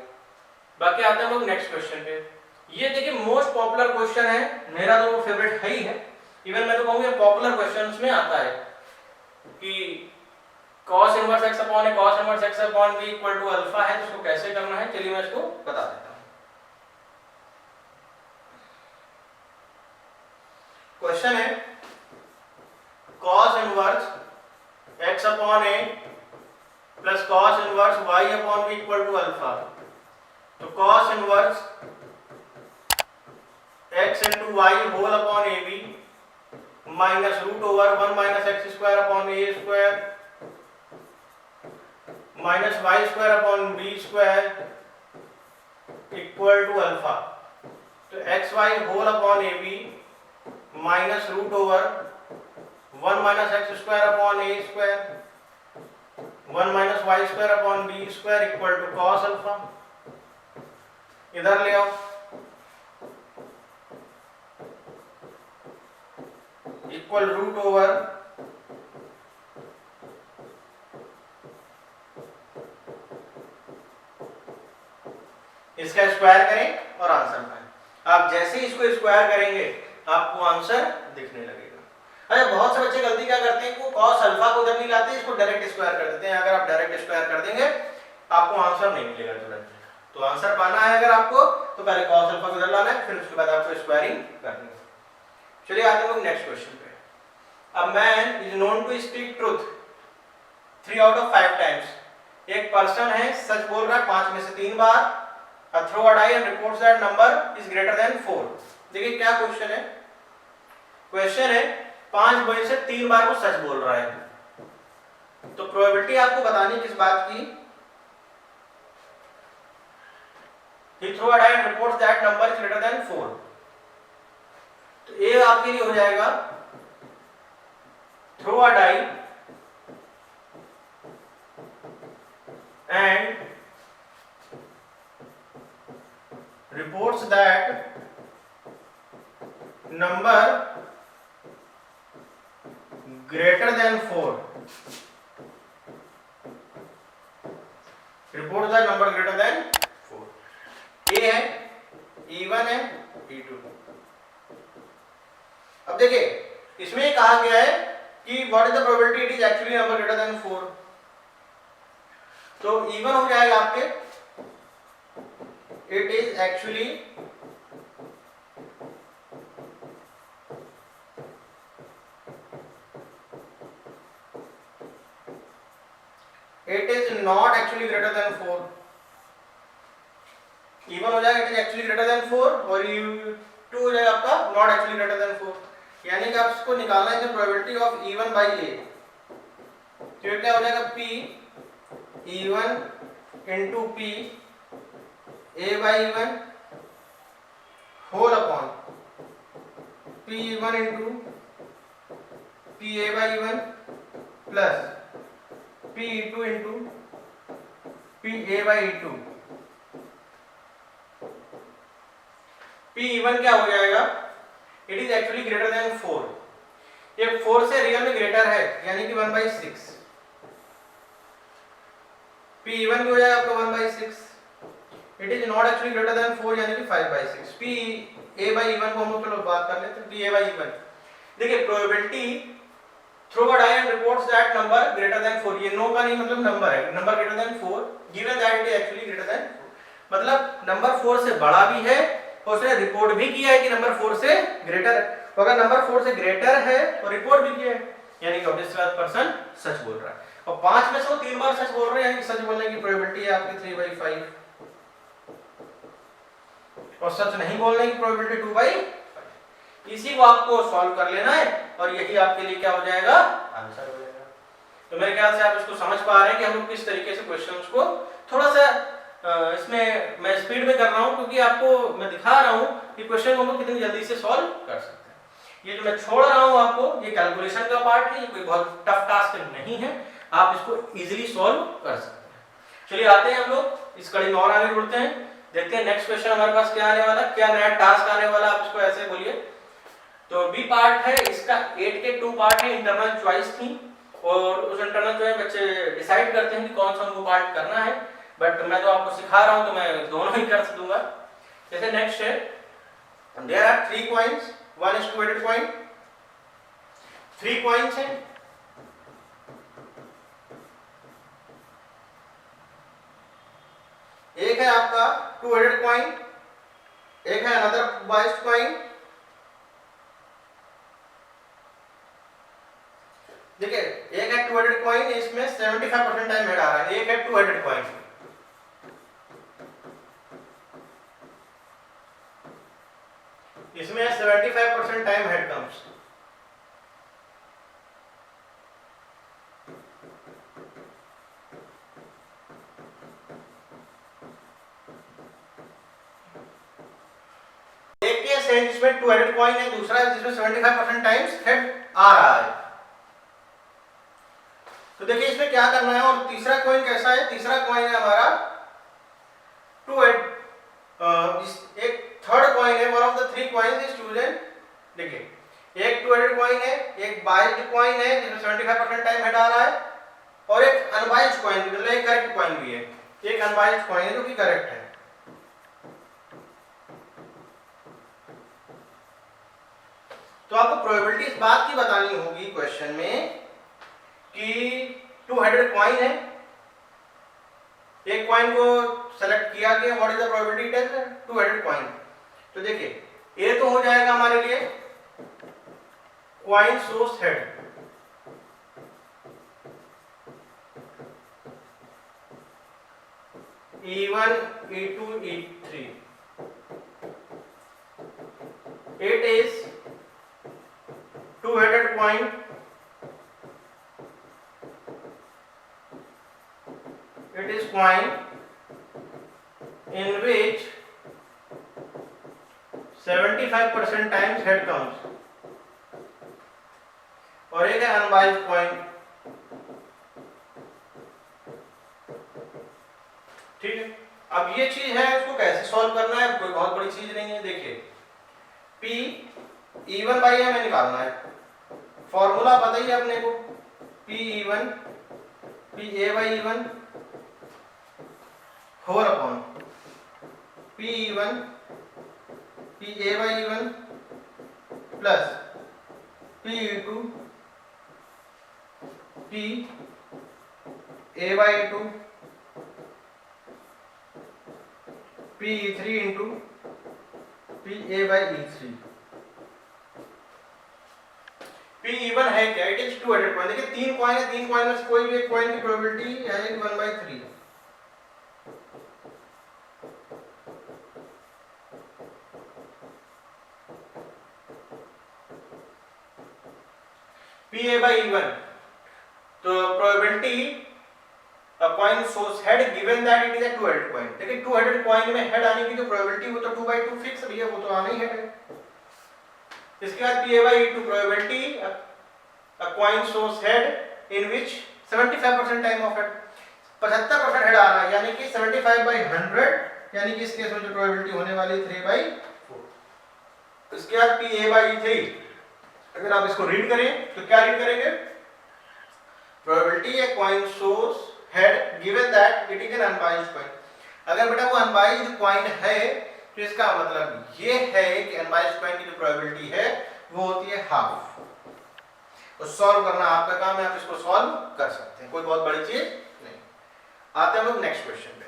बाकी आते हैं हम लोग नेक्स्ट क्वेश्चन पे। ये देखिए मोस्ट पॉपुलर क्वेश्चन है, मेरा तो फेवरेट है ही है, इवन मैं तो कहूंगा पॉपुलर क्वेश्चंस में आता है कि cos inverse x upon a cos inverse x upon b equal to alpha है, तो इसको कैसे करना है चलिए मैं इसको बता देता हूं। क्वेश्चन है cos inverse x upon a plus cos inverse y upon b equal to alpha. तो cos inverse x into y whole upon a b minus root over 1 minus x square upon a square minus y square upon b square equal to alpha. तो x y whole upon a b minus root over 1 minus x square upon a square 1 minus y square upon b square equal to cos alpha. इधर ले आओ, equal root over इसका square करें और answer पाएं। आप जैसे ही इसको स्क्वायर करेंगे आपको आंसर दिखने लगेगा। अरे बहुत से बच्चे गलती क्या करते हैं, को cos अल्फा को उधर नहीं लाते, इसको डायरेक्ट स्क्वायर कर देते हैं। अगर आप डायरेक्ट स्क्वायर कर देंगे आपको आंसर नहीं मिलेगा तुरंत। तो आंसर पाना है अगर आपको, तो पहले cos अल्फा को उधर लाना है, फिर उसके बाद आपको स्क्वायरिंग करनी है। चलिए आते हैं नेक्स्ट क्वेश्चन पे। A man is known to speak truth 3 out of 5 times. एक पर्सन है सच बोल रहा है 5 में से 3 बार। Throw a die and reports that number is greater than 4। देखिए क्या क्वेश्चन है, क्वेश्चन है 5 में से 3 बार वो सच बोल रहा है, तो प्रोबेबिलिटी आपको बतानी किस बात की। He threw a die and reports that number is greater than 4। तो ये आपके लिए हो जाएगा throw a die and reports that number greater than 4। report that number greater than 4। A है, E1 है, E2। अब देखिए इसमें कहा गया है कि what is the probability it is actually number greater than 4। तो E1 हो जाएगा आपके it is actually it is not actually greater than 4। E1 हो जाएगा it is actually greater than 4 और E2 हो जाएगा आपका नॉट एक्चुअली ग्रेटर देन 4। यानी कि आप इसको निकालना है probability of E1 by A। तो क्या हो जाएगा P E1 into P A by E1 whole upon P E1 into P A by E1 plus P E2 into P A by E2। P E1 क्या हो जाएगा, it is actually greater than 4। ये 4 से real में greater है यानी कि 1/6। P E1 भी हो जाएगा आपका 1/6। It is not actually greater than 4 यानी कि 5/6। P A बाई E1 को हम लोग चलो बात कर लेते हैं। P A बाई E1 देखिए probability throw a die and reports that number greater than 4। ये नो का नहीं मतलब नंबर है, number greater than 4 given that it is actually greater than 4। मतलब नंबर 4 से बड़ा भी है और उसने रिपोर्ट भी किया है कि नंबर 4 से ग्रेटर है। तो अगर नंबर 4 से ग्रेटर है और रिपोर्ट भी किया है यानी कि ऑब्वियसली पर्सन सच बोल रहा है। और 5 में से वो 3 बार सच बोल रहे हैं यानी कि सच बोलने की प्रोबेबिलिटी है आपकी 3/5 और सच नहीं बोलने की प्रोबेबिलिटी 2/5। इसी को आपको सॉल्व कर लेना है और यही आपके लिए क्या हो जाएगा, आंसर हो जाएगा। तो मेरे ख्याल से आप इसको समझ पा रहे हैं कि हम लोग किस तरीके से क्वेश्चंस को थोड़ा सा इसमें मैं स्पीड में कर रहा हूँ, क्योंकि आपको मैं दिखा रहा हूँ कि क्वेश्चन को हम लोग कितनी जल्दी से सॉल्व कर सकते हैं। ये जो मैं छोड़ रहा हूँ आपको, ये कैलकुलेशन का पार्ट है, ये कोई बहुत टफ टास्क नहीं है, आप इसको इजीली सॉल्व कर सकते हैं। चलिए आते हैं हम लोग इस कड़ी में और आगे बढ़ते हैं, देखते हैं नेक्स्ट क्वेश्चन हमारे पास क्या आने वाला, क्या नया टास्क आने वाला, आप इसको ऐसे बोलिए। तो बी पार्ट है इसका, 8 के 2 पार्ट है, इंटरनल चॉइस थी और उस इंटरनल जो है बच्चे डिसाइड करते हैं कि कौन सा उनको पार्ट करना है, बट मैं तो आपको सिखा रहा हूं तो मैं दोनों ही कर दूंगा। जैसे नेक्स्ट है, there are 3 coins, 1 is 2 headed coin, 3 coins हैं, एक है आपका 2 headed coin, एक है अनदर biased coin। देखिए एक है 2 headed coin, इसमें 75% टाइम हेड आ रहा है, एक है 2 headed coin, इसमें 75% टाइम हेड कम्स। एक केस है जिसमें 2 headed coin है, दूसरा है जिसमें 75% टाइम्स हेड आ रहा है। तो देखिए इसमें क्या करना है, और तीसरा कॉइन कैसा है, तीसरा कॉइन है हमारा 2 head, एक थर्ड कॉइन है, one of the 3 coins is chosen. देखिए एक 2 headed कॉइन है, एक बाइज्ड कॉइन है जिसमें 75% टाइम हेड आ रहा है, और एक अनबाइज्ड कॉइन, मतलब एक करेक्ट कॉइन भी है, एक अनबाइज्ड कॉइन है जो कि करेक्ट है। तो आपको प्रोबेबिलिटी इस बात की बतानी होगी क्वेश्चन में कि 2 headed कॉइन है, एक कॉइन को सेलेक्ट किया गया, what is the probability it is 2 headed coin. तो देखिए ए तो हो जाएगा हमारे लिए coin source head, E1 E2 E3, it is 2 headed coin, it is coin in which 75% times head comes, और एक है अनबाइज्ड कॉइन। ठीक है, अब ये चीज है, इसको कैसे सॉल्व करना है, कोई बहुत बड़ी चीज नहीं है। देखिए P E1 बाई हमें निकालना है, फॉर्मूला पता ही है अपने को, P E1 P A by E1 4 upon P E1 P A by E1 plus P E2 P A by E2 P E3 into P A by E3। P E1 है क्या, it is 2 headed coin. देखिए 3 coin है, 3 coin में से कोई भी एक coin की प्रोबेबिलिटी है 1/3। P A by E1, तो probability coin source head given that it is a 2 headed coin. देखिए 2 headed कॉइन में हेड आने की जो प्रोबेबिलिटी वो तो 2/2 फिक्स भी है, वो तो आना ही है। इसके बाद P A by E2 probability a coin source head in which 75% time of head, 75% head आ रहा है, यानी कि 75/100, यानी कि इस केस में जो प्रोबेबिलिटी होने वाली है 3/4। इसके बाद P A by E3, अगर आप इसको रीड करें तो क्या रीड करेंगे, प्रोबेबिलिटी है coin source head given that it is an unbiased coin. अगर बेटा वो अनबाइज्ड कॉइन है तो इसका मतलब ये है कि अनबाइज्ड कॉइन की जो प्रोबेबिलिटी है वो होती है हाफ। तो सॉल्व करना आपका काम है, आप इसको सॉल्व कर सकते हैं, कोई बहुत बड़ी चीज नहीं। आते हैं हम लोग नेक्स्ट क्वेश्चन पे।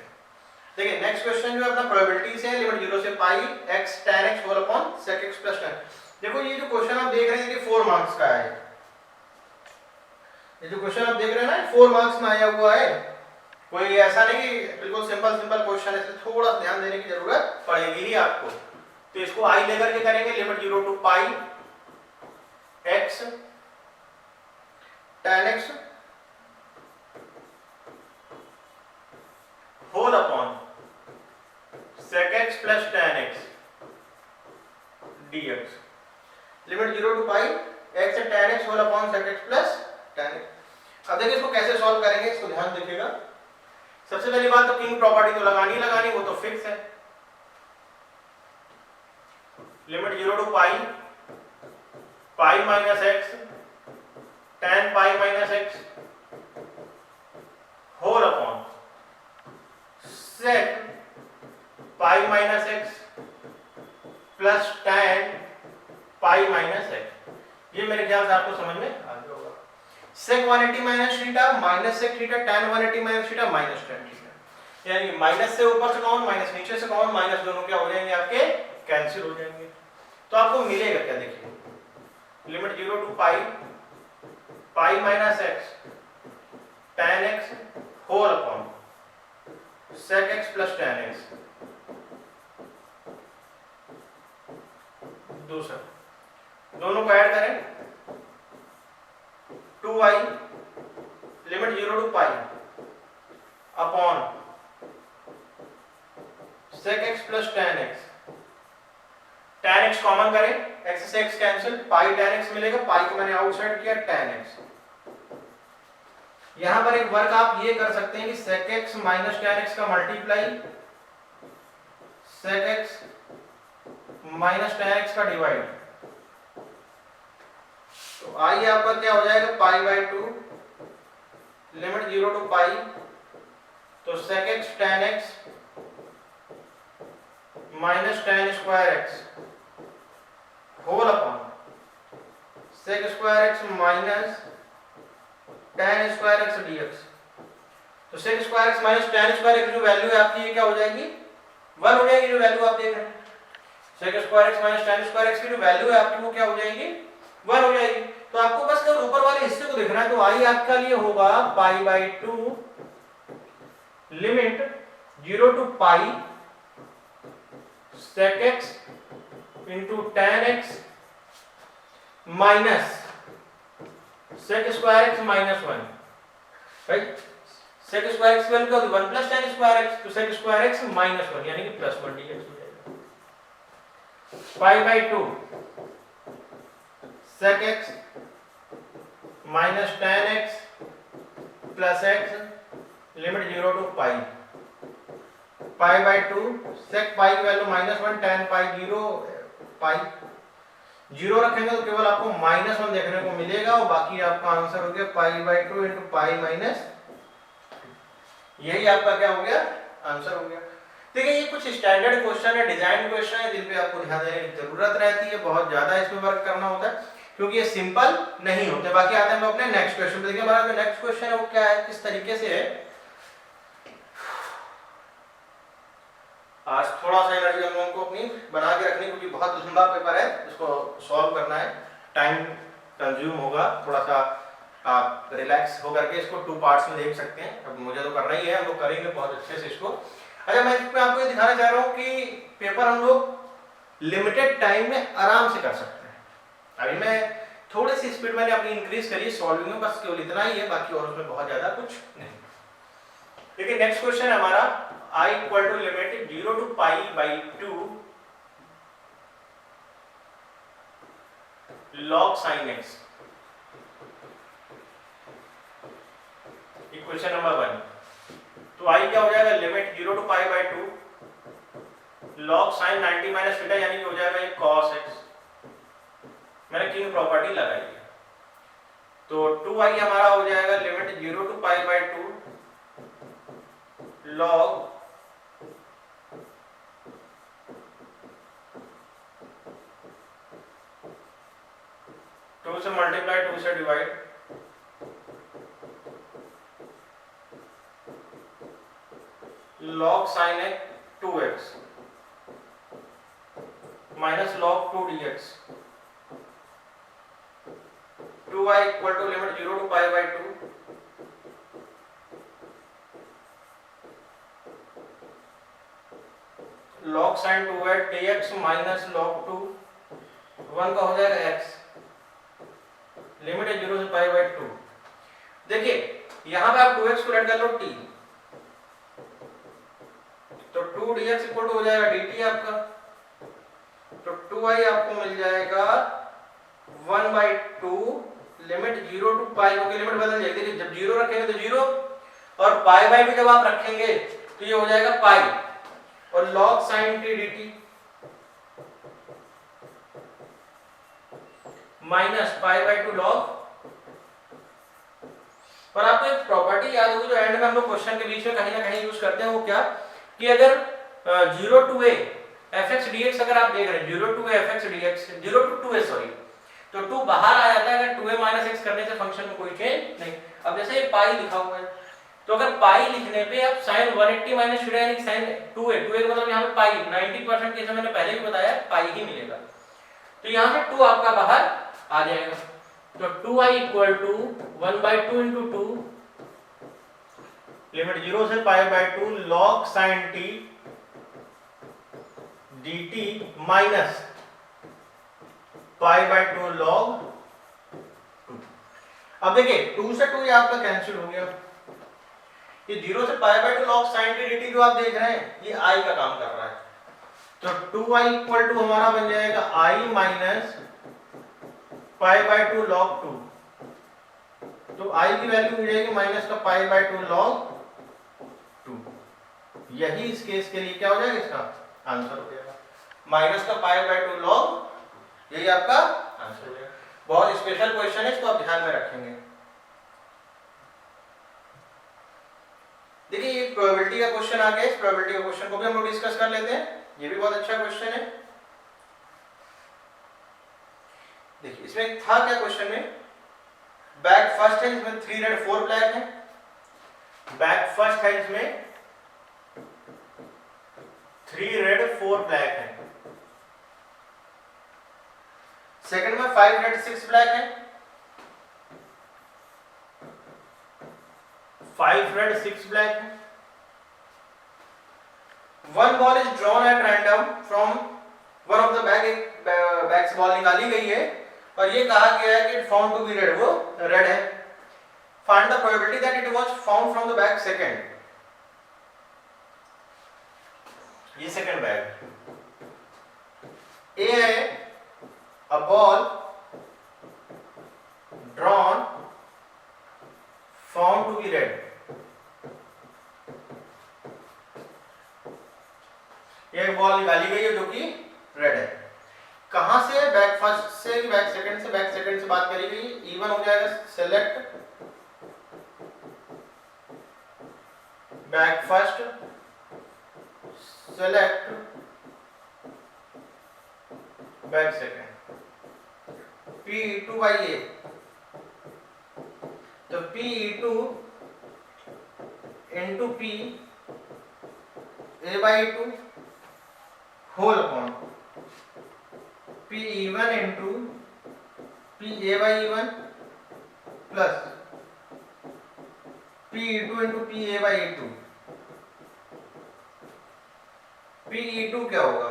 देखिए नेक्स्ट क्वेश्चन जो अपना प्रोबेबिलिटी से लिमिट 0 से pi x tan x whole upon sec x plus 10। देखो ये जो क्वेश्चन आप देख रहे हैं कि 4 मार्क्स का है, ये जो क्वेश्चन आप देख रहे हैं ना 4 मार्क्स में आया हुआ है, कोई ऐसा नहीं कि बिल्कुल सिंपल सिंपल क्वेश्चन है, थोड़ा ध्यान देने की जरूरत पड़ेगी ही आपको। तो इसको i लेकर के करेंगे, limit 0 to pi x tan x plus tan x dx। Limit 0 to pi x से tan x whole upon sec x plus tan x। अब देखिए इसको कैसे सॉल्व करेंगे, इसको ध्यान देखिएगा। सबसे पहली बात तो किंग प्रॉपर्टी तो लगानी लगानी, वो तो फिक्स है। Limit 0 to pi pi minus x tan pi minus x whole upon sec pi minus x plus tan pi minus x. ये मेरे ख्याल से आपको समझ में आ गया होगा। sec 180 minus theta minus sec theta tan 180 minus theta minus tan theta, यानी माइनस से ऊपर से कौन माइनस नीचे से कौन माइनस, दोनों क्या हो जाएंगे आपके कैंसिल हो जाएंगे। तो आपको मिलेगा क्या, देखिए limit 0 to pi pi minus x tan x whole upon sec x plus tan x। दूसरा दोनों को ऐड करें 2y limit 0 to pi upon sec x plus tan x। tan x common करें, x से x cancel, pi tan x मिलेगा, पाई को मैंने outside किया tan x। यहां पर एक वर्क आप ये कर सकते हैं कि sec x minus tan x का multiply sec x minus tan x का डिवाइड। तो आइए आपका क्या हो जाएगा pi by 2 limit 0 to pi, तो sec x tan x minus tan square x whole upon sec square x minus tan square x dx। तो sec square x minus tan square x जो value है आपकी, ये क्या हो जाएगी 1 हो जाएगी। जो वैल्यू आप देख रहे हैं sec square x minus tan square x की जो वैल्यू है आपकी, वो क्या हो जाएगी 1 हो जाएगी। तो आपको बस केवल ऊपर वाले हिस्से को देखना है। तो आई आपका लिए होगा pi by 2 limit 0 to pi sec x into tan x minus sec square x minus 1। भाई sec स्क्वायर x की वैल्यू क्या होगी 1 प्लस tan स्क्वायर x, तो sec स्क्वायर x माइनस 1 यानी कि प्लस 1 dx हो जाएगा। Pi by 2 sec x minus tan x plus x limit 0 to pi pi by 2 sec pi की वैल्यू माइनस 1 tan पाई 0 पाई 0 रखेंगे तो केवल आपको माइनस 1 देखने को मिलेगा, और बाकी आपका आंसर हो गया पाई बाई 2 इंटू पाई माइनस, यही आपका क्या हो गया आंसर हो गया। देखिए ये कुछ स्टैंडर्ड क्वेश्चन है, डिजाइन क्वेश्चन है, जिन पे आपको ध्यान देने की जरूरत रहती है, बहुत ज्यादा इसमें वर्क करना होता है क्योंकि ये सिंपल नहीं होते। बाकी आते हैं हम अपने नेक्स्ट क्वेश्चन पे। देखिए हमारा जो नेक्स्ट क्वेश्चन है वो क्या है, किस तरीके से है। आज थोड़ा सा एनर्जी हम लोगों को अपनी बना के रखनी, क्योंकि बहुत लंबा पेपर है, इसको सॉल्व करना है, टाइम कंज्यूम होगा। थोड़ा सा आप रिलैक्स होकर के इसको 2 पार्ट्स में देख सकते हैं। अब मुझे तो करना ही है, हम लोग करेंगे बहुत अच्छे से इसको। अच्छा मैं इसमें आपको ये दिखाना चाह रहा हूँ कि पेपर हम लोग लिमिटेड टाइम में आराम से कर सकते हैं। अभी मैं थोड़ी सी स्पीड मैंने अपनी इंक्रीज करी सॉल्विंग में, बस केवल इतना ही है, बाकी और उसमें बहुत ज्यादा कुछ नहीं। देखिए नेक्स्ट क्वेश्चन है हमारा I equal to limit 0 to pi by 2 log sin x। Equation number 1। तो I क्या हो जाएगा limit 0 to pi by 2 log sin 90 minus theta, यानी कि हो जाएगा ये cos x। मैंने किंग प्रॉपर्टी लगाई है, तो 2i हमारा हो जाएगा limit 0 to pi by 2 log two से मल्टीप्लाई 2 से divide log sin x 2x minus log 2 dx। 2y equal to limit 0 to pi by 2 log sin 2x dx minus log 2 1 का हो जाएगा x, लिमिट है 0 से पाई बाई 2। देखिए यहां पे आप 2x को ऐड कर लो t, तो 2dx इक्वल टू हो जाएगा dt आपका, तो 2i आपको मिल जाएगा 1/2 लिमिट 0 टू पाई, क्योंकि लिमिट बदल जाएगी। देखिए जब 0 रखेंगे तो 0 और पाई बाई भी जब आप रखेंगे तो ये हो जाएगा पाई और log sin t dt minus pi by 2 log। और आपको एक प्रॉपर्टी याद होगी जो एंड में हम लोग क्वेश्चन के बीच में कहीं ना कहीं यूज करते हैं, वो क्या कि अगर 0 to a fx dx अगर आप देख रहे हैं 0 to a fx dx 0 to 2a sorry, तो 2 बाहर आ जाता है अगर 2a माइनस x करने से फंक्शन में कोई चेंज नहीं। अब जैसे ये पाई लिखा हुआ है, तो अगर पाई लिखने पे आप sin 180 माइनस शुड यानी sin 2a का मतलब यहाँ पे पाई 90% केस में मैंने पहले भी बताया पाई ही मिलेगा, तो यहाँ से 2 आपका बाहर आ जाएगा। तो 2i equal to 1/2 into 2 limit 0 से पाई by 2 log sin t dt minus pi by 2 log 2। अब देखिए 2 से 2 ये आपका कैंसिल हो गया, ये 0 से पाई by 2 log sin t dt जो आप देख रहे हैं ये i का काम कर रहा है, तो 2i इक्वल टू हमारा बन जाएगा i minus pi by 2 log 2, तो i की वैल्यू मिल जाएगी माइनस का पाई बाई 2 log 2। यही इस केस के लिए क्या हो जाएगा, इसका आंसर हो जाएगा माइनस का पाई बाई 2 log, यही आपका आंसर हो जाएगा। बहुत स्पेशल क्वेश्चन है, इसको आप ध्यान में रखेंगे। देखिए ये प्रोबेबिलिटी का क्वेश्चन आ गया, इस प्रोबेबिलिटी का क्वेश्चन को भी हम लोग डिस्कस कर लेते हैं, ये भी बहुत अच्छा क्वेश्चन है। देखिए इसमें था क्या क्वेश्चन में, बैक फर्स्ट है इसमें 3 रेड 4 ब्लैक है, बैक फर्स्ट है इसमें 3 रेड 4 ब्लैक है, सेकंड में 5 रेड 6 ब्लैक है, 5 रेड 6 ब्लैक है। One ball is drawn at random from one of the bag, एक बैग से बॉल निकाली गई है और ये कहा गया है कि फाउंड टू बी रेड, वो रेड है। Find the probability that it was found from the bag second, ये सेकंड बैग ए है, a ball drawn found to be red, एक बॉल निकाली गई है जो कि रेड है। कहां से, बैक फर्स्ट से कि बैक सेकंड से, बैक सेकंड से बात करी गई, इवन हो जाएगा select bag first select bag second, P2 by A, तो P2 into P A by 2 whole upon P1 into P a by 1 plus P2 into P a by 2। P2 क्या होगा,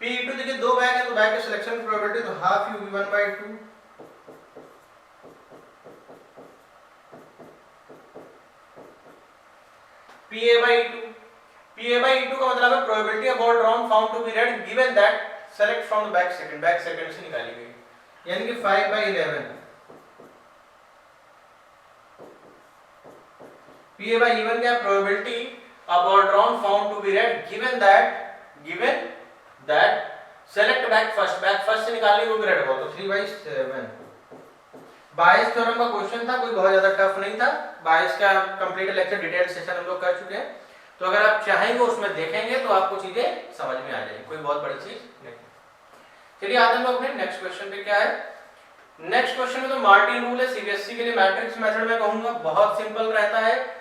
P2 देखिए दो बैग है तो bag के selection की probability तो half u v1 by 2 Pa by 2, Pa by 2 का मतलब है probability of ball drawn found to be red given that select from the bag second, bag second से निकाली गई, यानी कि 5 बाई 11। Pa बाई 1 क्या probability of ball drawn found to be red given that select bag first से निकाली वो भी रेड बॉल, तो 3/7। बायस थ्योरम का क्वेश्चन था, कोई बहुत ज्यादा टफ नहीं था। बायस का कंप्लीट लेक्चर डिटेल सेशन हम लोग कर चुके हैं, तो अगर आप चाहेंगे उसमें देखेंगे तो आपको चीजें समझ में आ जाएगी, कोई बहुत बड़ी चीज नहीं। चलिए आते हैं लोग अपने नेक्स्ट क्वेश्चन पे। क्या है नेक्स्ट क्वेश्चन में, तो मार्टिन रूल है सीबीएसई के लिए, मैट्रिक्स मेथड में कहूंगा बहुत सिंपल रहता है,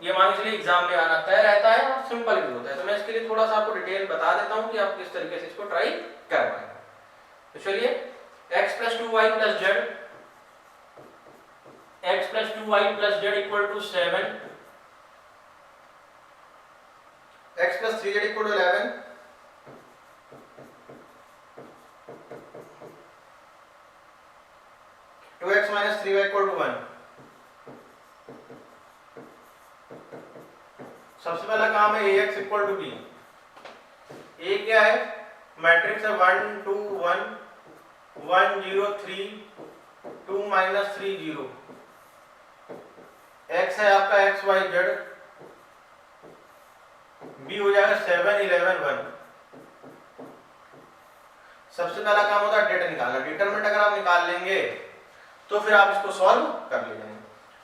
ये मान के चलिए एग्जाम में आना तय रहता है और सिंपल भी होता है, तो मैं इसके लिए थोड़ा सा आपको डिटेल बता देता हूं कि आप किस तरीके से इसको ट्राई कर पाएंगे। तो चलिए x + 2y + z, x + 2y + z = 7, x + 3z = 11, two x minus 3y = 1। सबसे पहला काम है ax equal to b। A क्या है, मैट्रिक्स है 1 2 1 1 0 3 2 माइनस 3 0। x है आपका x y z, b हो जाएगा 7 11 1। सबसे पहला काम होता है डेटा निकालना। डिटरमिनेंट अगर आप निकाल लेंगे तो फिर आप इसको सॉल्व कर लीजिए।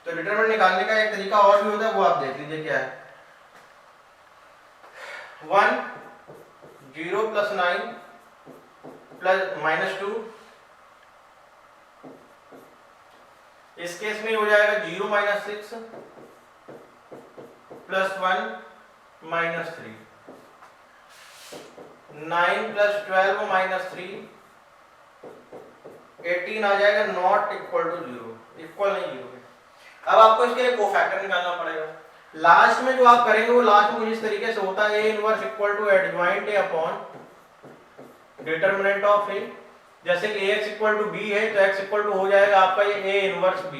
तो डिटरमिनेंट निकालने का एक तरीका और भी होता है, वो आप देख लीजिए क्या है। 1 0 प्लस 9 प्लस माइनस 2, इस केस में हो जाएगा 0 minus 6 plus 1 minus 3, 9 plus 12 minus 3 18 आ जाएगा, नॉट इक्वल टू 0, इक्वल नहीं 0 है। अब आपको इसके लिए कोफैक्टर निकालना पड़ेगा। लास्ट में जो आप करेंगे वो लास्ट में कुछ इस तरीके से होता है, a inverse equal to adjoint a upon determinant of a। जैसे कि ax इक्वल टू b है तो x इक्वल टू हो जाएगा आपका ये a इनवर्स b,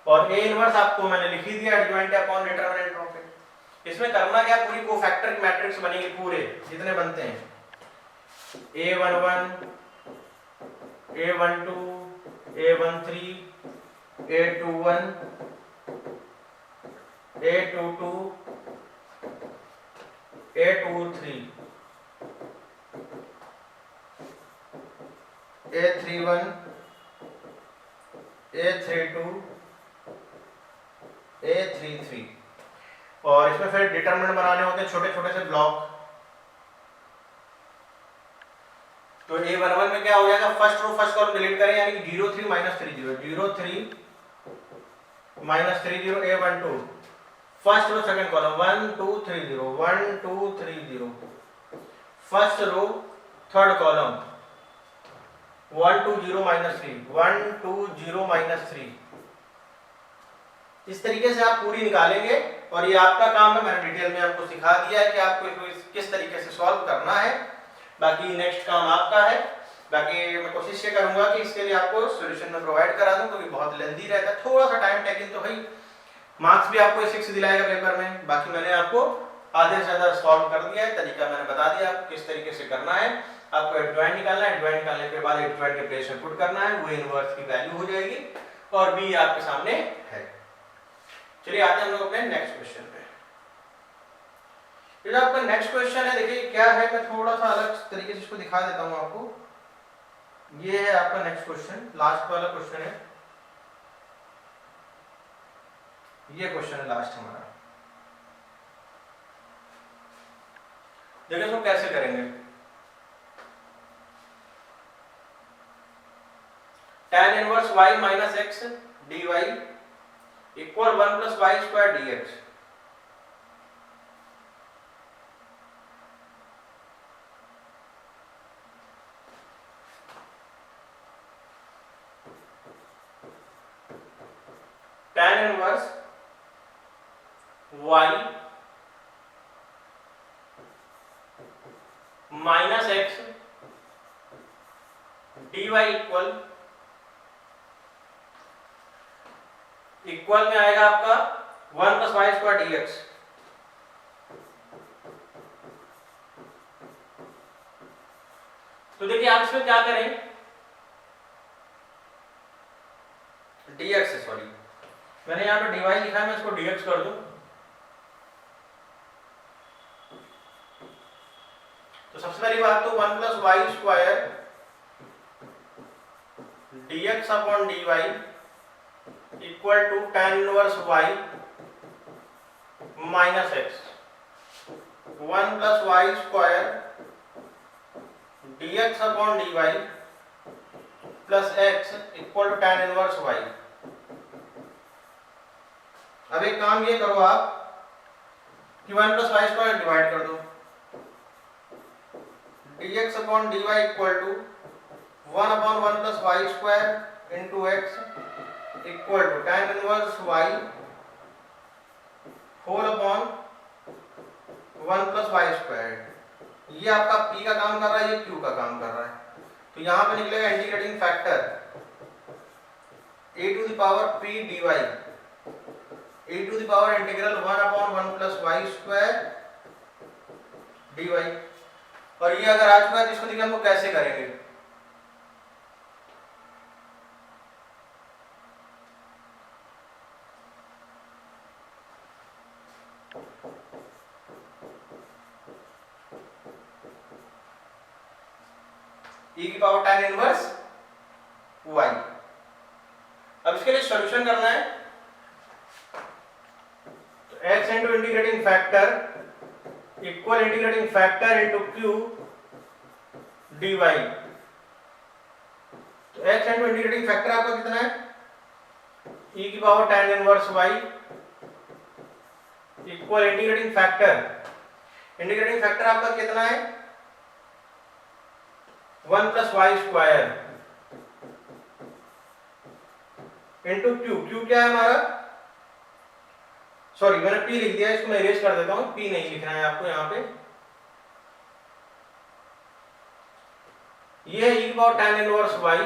और a इनवर्स आपको मैंने लिख ही दिया adjoint upon determinant of a। इसमें करना क्या, पूरी कोफैक्टर की मैट्रिक्स बनेगी, पूरे जितने बनते हैं a11 a12 a13 a21 a22 a23 a31 a32 a33। और इसमें फिर डिटरमिनेंट बनाने होते हैं छोटे छोटे से ब्लॉक। तो a11 में क्या हो जाएगा, first row first column delete करें, यानी कि 0 3 minus 3 0 0 3 minus 3 0 a12 first row second column 1 2 3 0 1 2 3 0 first row third column 1 2 0 minus 3 1 2 0 minus 3। इस तरीके से आप पूरी निकालेंगे और ये आपका काम है। मैंने डिटेल में आपको सिखा दिया है कि आपको इसको किस तरीके से सॉल्व करना है। बाकी नेक्स्ट काम आपका है। बाकी मैं कोशिश ये करूंगा कि इसके लिए आपको सॉल्यूशन में प्रोवाइड करा दूं, क्योंकि बहुत लेंथी रहता है, थोड़ा सा टाइम टेकिंग, तो भाई मार्क्स भी आपको 6 दिलाएगा पेपर में। बाकी मैंने आपको आधे से ज्यादा सॉल्व कर दिया है, तरीका मैंने बता दिया आपको किस तरीके से करना है। आपको एडजॉइंट निकालना है, एडजॉइंट निकालने के बाद एडजॉइंट के प्लेस में पुट करना है, वो इनवर्स की वैल्यू हो जाएगी और बी आपके सामने है। चलिए आते हैं हम लोग अपने नेक्स्ट क्वेश्चन पे। ये जो आपका नेक्स्ट क्वेश्चन है, देखिए क्या है, मैं थोड़ा सा अलग तरीके से इसको दिखा देता हूं आपको। ये है आपका नेक्स्ट क्वेश्चन, लास्ट वाला क्वेश्चन है, ये क्वेश्चन है लास्ट हमारा। देखिए इसको कैसे करेंगे। tan inverse y minus x d y equal 1 plus Y square d x. tan inverse y minus x d y equal में आएगा आपका 1 plus Y square d x. तो देखिए आप इसमें क्या करें, dx है, सॉरी मैंने यहाँ पे dy लिखा है, मैं इसको dx कर दूं। तो सबसे पहली बात तो 1 plus Y square dx upon dy equal to tan inverse y minus x. 1 plus Y square dx upon dy plus x equal to tan inverse y। अब एक काम ये करो आप कि 1 प्लस वाई स्क्वायर डिवाइड कर दो, dx upon dy equal to 1 upon 1 plus Y square into x equal to tan inverse y whole upon 1 plus Y square. ये आपका p का काम कर रहा है, ये q का काम कर रहा है। तो यहां पे निकलेगा integrating factor a to the power p dy e to the power integral 1/1 plus Y square dy। और ये अगर आ चुका है तो इसको देखिए हमको कैसे करेंगे। e की पावर tan इनवर्स y। अब इसके लिए सॉल्यूशन करना है तो x into integrating factor equal integrating factor into q dy। तो x इंटू इंटीग्रेटिंग फैक्टर आपका कितना है e की power tan inverse y equal integrating factor आपका कितना है 1 plus Y square into q क्या है हमारा, सॉरी मैंने p लिख दिया, इसको मैं इरेज कर देता हूं, p नहीं लिखना है आपको यहाँ पे। ये है e की पावर tan इनवर्स y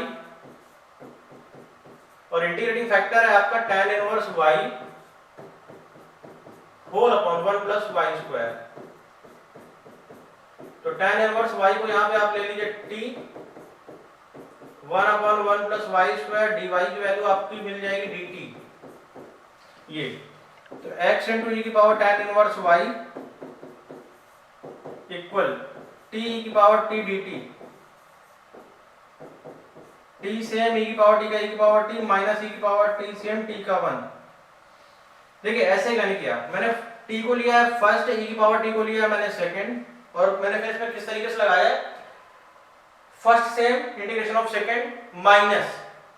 और इंटीग्रेटिंग फैक्टर है आपका tan inverse y whole upon 1 plus Y square. तो tan इनवर्स y को यहाँ पे आप ले लीजिए t 1/1 plus Y square dy की वैल्यू आपकी मिल जाएगी dt। ये तो x इंटू e की power tan inverse y equal t e की power t dt। t same e की पावर t का e की पावर t माइनस e की पावर t सेम t का 1। देखिए ऐसे का नहीं किया मैंने, t को लिया है फर्स्ट, e की पावर t को लिया है मैंने सेकंड, और मैंने फिर इसमें किस तरीके से लगाया है first same integration of second minus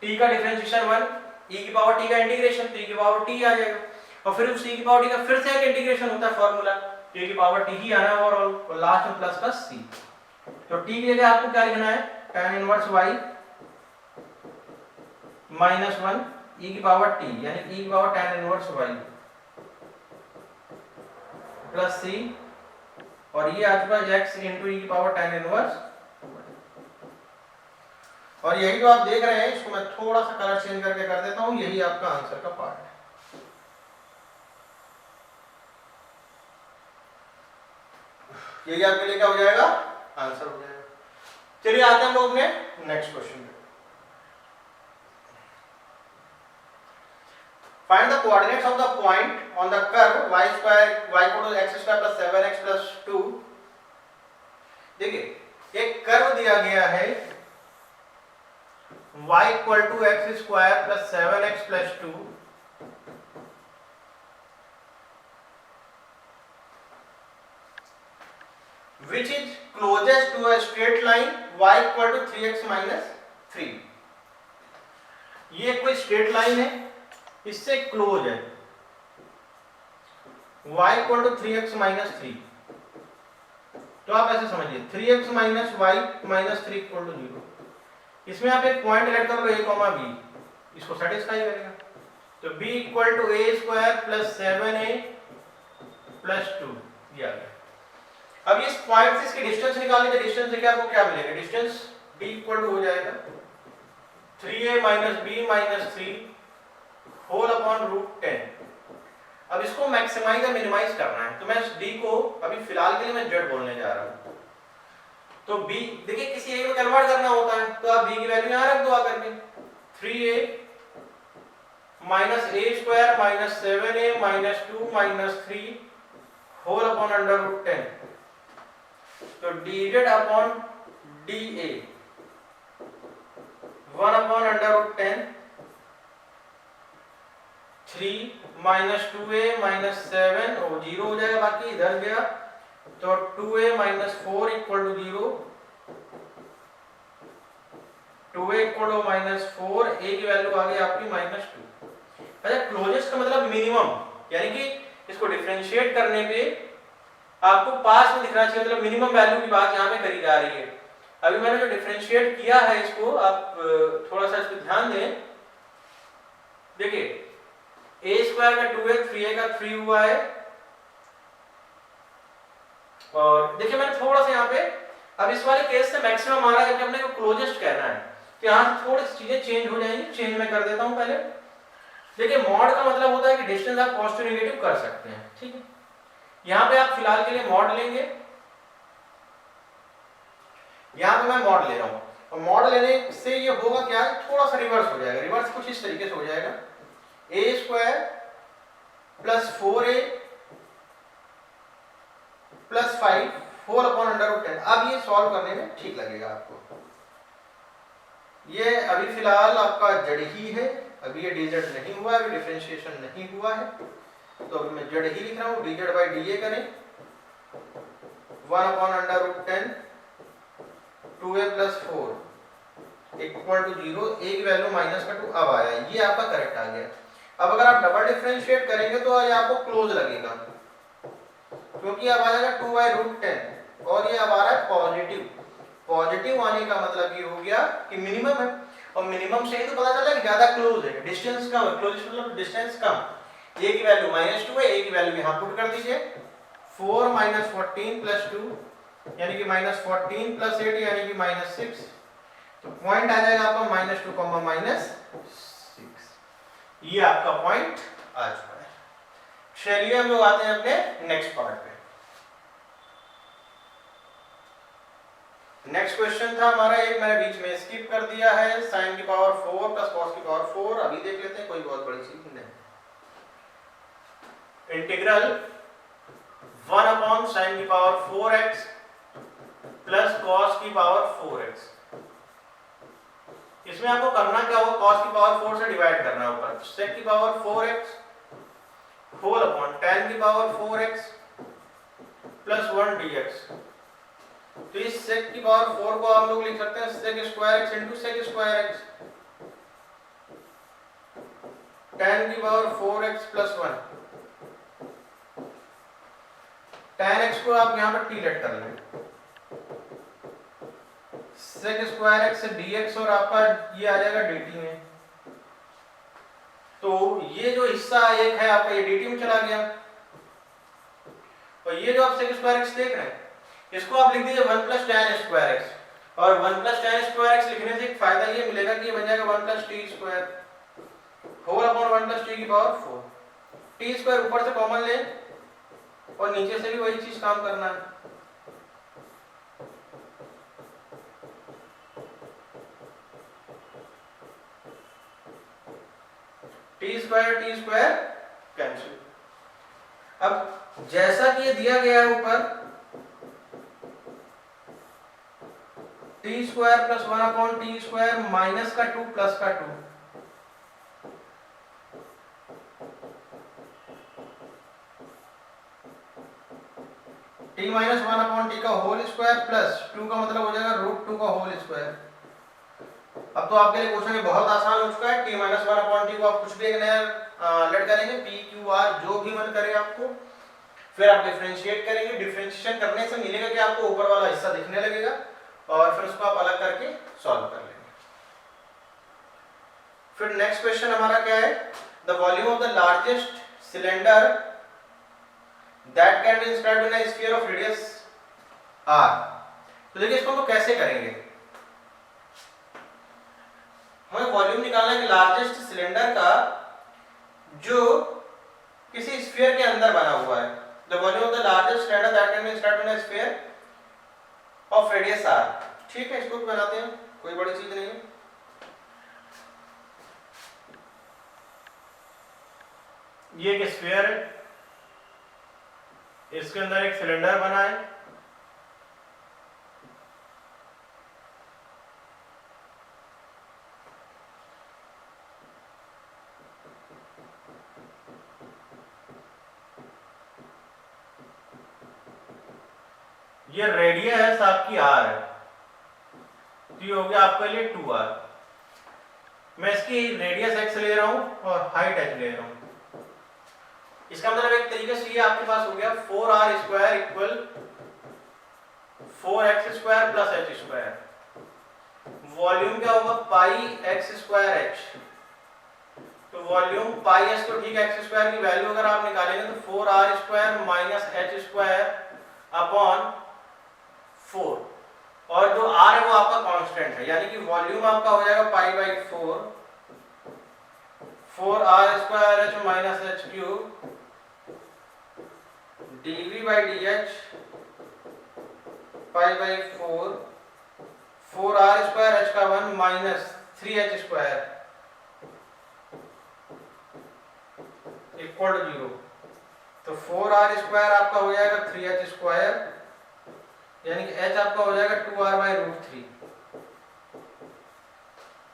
t का डिफरेंशिएशन 1 e की पावर t का इंटीग्रेशन तो e की पावर t आ जाएगा, और फिर उस e की पावर t का फिर से एक इंटीग्रेशन होता है फॉर्मूला e की पावर t ही आना है ओवरऑल, और लास्ट में प्लस का c। तो t की जगह आपको क्या लिखना है tan inverse y minus 1 e की पावर t यानी e की power tan inverse y plus c, और ये आ चुका है x इंटू e की पावर tan इनवर्स। और यही जो आप देख रहे हैं इसको मैं थोड़ा सा कलर चेंज करके कर देता हूं, यही आपका आंसर का पार्ट है। यही आपके लिए क्या हो जाएगा आंसर हो जाएगा। चलिए आते हैं हम लोग अपने नेक्स्ट क्वेश्चन पे। Find the coordinates of the point on the curve y equal to x square plus 7x plus 2। देखिए एक कर्व दिया गया है y equal to x square plus 7x plus 2, which is closest to a straight line y equal to 3x minus 3। ये कोई straight line है, इससे close है y equal to 3x minus 3। तो आप ऐसे समझिए 3x minus y minus 3 equal to 0। इसमें आप एक पॉइंट ऐड कर लो a, b, इसको सेटिस्फाई करेगा। तो b equal to a square plus 7a plus 2 ये आ गया। अब इस पॉइंट से इसकी डिस्टेंस निकालने के डिस्टेंस से क्या आपको क्या मिलेगा, डिस्टेंस d इक्वल टू हो जाएगा 3a minus b minus 3 whole upon root 10। अब इसको मैक्सिमाइज या मिनिमाइज करना है, तो मैं इस d को अभी फिलहाल के लिए मैं z बोलने जा रहा हूं। तो b देखिए किसी एक में कन्वर्ट करना होता है तो आप b की वैल्यू यहां रख दो आकर के 3a minus a square minus 7a minus 2 minus 3 whole upon under root 10। तो dz अपॉन dA 1 upon under root 10 3 minus 2a minus 7 और 0 हो जाएगा, बाकी इधर गया तो 2a minus 4 equal to 0, 2a equal to minus 4, a की वैल्यू आ गई आपकी माइनस 2। अच्छा क्लोजेस्ट का मतलब मिनिमम, यानी कि इसको डिफरेंशिएट करने पे आपको पास में दिखना चाहिए, मतलब मिनिमम वैल्यू की बात यहाँ पे करी जा रही है। अभी मैंने जो डिफरेंशिएट किया है इसको आप थोड़ा सा इस पर ध्यान दें। देखिए a स्क्वायर का 2a 3a का 3 हुआ है, और देखिए मैंने थोड़ा सा यहाँ पे अब इस वाले केस से मैक्सिमम आ रहा है कि अपने को क्लोजेस्ट कहना है, तो यहाँ से थोड़ी सी चीजें चेंज हो जाएंगी, चेंज मैं कर देता हूँ पहले। देखिए मॉड का मतलब होता है कि डिस्टेंस आप पॉजिटिव नेगेटिव कर सकते हैं, ठीक है। यहाँ पे आप फिलहाल के लिए मॉड लेंगे, यहाँ पे मैं मॉड ले रहा हूँ, और मॉड लेने से ये होगा क्या, थोड़ा सा रिवर्स हो जाएगा। रिवर्स कुछ इस तरीके से हो जाएगा, a square plus 4a plus 5 whole upon √10। अब ये सॉल्व करने में ठीक लगेगा आपको। ये अभी फिलहाल आपका जड़ ही है, अभी ये dz नहीं हुआ, अभी डिफरेंशिएशन नहीं हुआ है, तो अभी मैं जड़ ही लिख रहा हूँ। dz बाई dA करें 1 upon √10 2a plus 4 equal to 0, a की वैल्यू -2 अब आया, ये आपका करेक्ट आ गया। अब अगर आप डबल डिफरेंशिएट करेंगे तो ये आपको क्लोज लगेगा, क्योंकि अब आ जाएगा 2/√10 और ये अब आ रहा है पॉजिटिव। पॉजिटिव आने का मतलब ये हो गया कि मिनिमम है, और मिनिमम से ही तो पता चला कि ज्यादा क्लोज है, डिस्टेंस कम है। क्लोज मतलब डिस्टेंस कम। a की वैल्यू -2 है, a की वैल्यू यहां पुट कर दीजिए, 4 - 14 + 2 यानी कि -14 + 8 यानी कि -6, तो पॉइंट आ जाएगा आपका -2, -6। ये आपका पॉइंट आ चुका है। चलिए हम लोग आते हैं अपने नेक्स्ट पार्ट पे। नेक्स्ट क्वेश्चन था हमारा, एक मैंने बीच में स्किप कर दिया है, sin की पावर 4 + cos की पावर 4। अभी देख लेते हैं, कोई बहुत बड़ी चीज नहीं। इंटीग्रल 1 अपॉन sin की पावर 4x प्लस cos की पावर 4x। इसमें आपको करना क्या होगा, cos की पावर 4 से डिवाइड करना होगा, sec की power 4x whole upon tan की पावर 4x प्लस 1 dx। तो इस sec की पावर 4 को हम लोग लिख सकते हैं sec square x into sec square x, tan की power 4x plus 1, tan x को आप यहाँ पर t लेट कर लें, sec स्क्वायर x से dx और आपका ये आ जाएगा dt में। तो ये जो हिस्सा एक है आपका ये dt में चला गया, और ये जो आप sec स्क्वायर x देख रहे हैं इसको आप लिख दीजिए 1 + tan स्क्वायर x, और 1 + tan स्क्वायर x लिखने से एक फायदा ये मिलेगा कि ये बन जाएगा 1 + t square whole upon 1 + t की पावर 4। t स्क्वायर ऊपर से कॉमन ले और नीचे से भी वही चीज काम करना है। t square cancel. अब जैसा कि ये दिया गया है ऊपर, t square plus 1 upon t square minus का 2 प्लस का 2, t माइनस 1 अपॉन t का होल स्क्वायर प्लस 2 का मतलब हो जाएगा √2 का होल स्क्वायर। अब तो आपके लिए क्वेश्चन बहुत आसान हो चुका है। t माइनस 1 अपॉन t को आप कुछ भी एक नया लेट करेंगे, p q r जो भी मन करे आपको, फिर आप डिफरेंशिएट करेंगे। डिफरेंशिएशन करने से मिलेगा कि आपको ऊपर वाला हिस्सा दिखने लगेगा, और फिर उसको आप अलग करके सॉल्व कर लेंगे। फिर नेक्स्ट क्वेश्चन हमारा क्या है, the volume of the largest cylinder that can be inscribed in a sphere of radius r। तो देखिए इसको तो कैसे करेंगे, हमें वॉल्यूम निकालना है कि लार्जेस्ट सिलेंडर का जो किसी स्फीयर के अंदर बना हुआ है। The volume of the largest cylinder that can be inscribed in a sphere of radius r। ठीक है, इसको भी बनाते हैं, कोई बड़ी चीज नहीं है। ये एक स्फीयर है, इसके अंदर एक सिलेंडर बना है, ये रेडियस आपकी r है, तो ये हो गया आपके लिए 2r। मैं इसकी रेडियस x ले रहा हूं और हाइट h ले रहा हूं। इसका मतलब एक तरीके से ये आपके पास हो गया 4r square equal 4x square plus h square. Volume क्या होगा, पाई x स्क्वायर h। तो वॉल्यूम पाई s तो ठीक है, x स्क्वायर की वैल्यू अगर आप निकालेंगे तो 4r square minus h square upon 4, और जो r है वो आपका कांस्टेंट है, यानी कि वॉल्यूम आपका हो जाएगा pi by 4 4r² minus h cube dv/dh pi by 4r² h का 1 माइनस 3h² इक्वल टू 0। तो 4r² आपका हो जाएगा 3h², यानी कि h आपका हो जाएगा 2r/√3।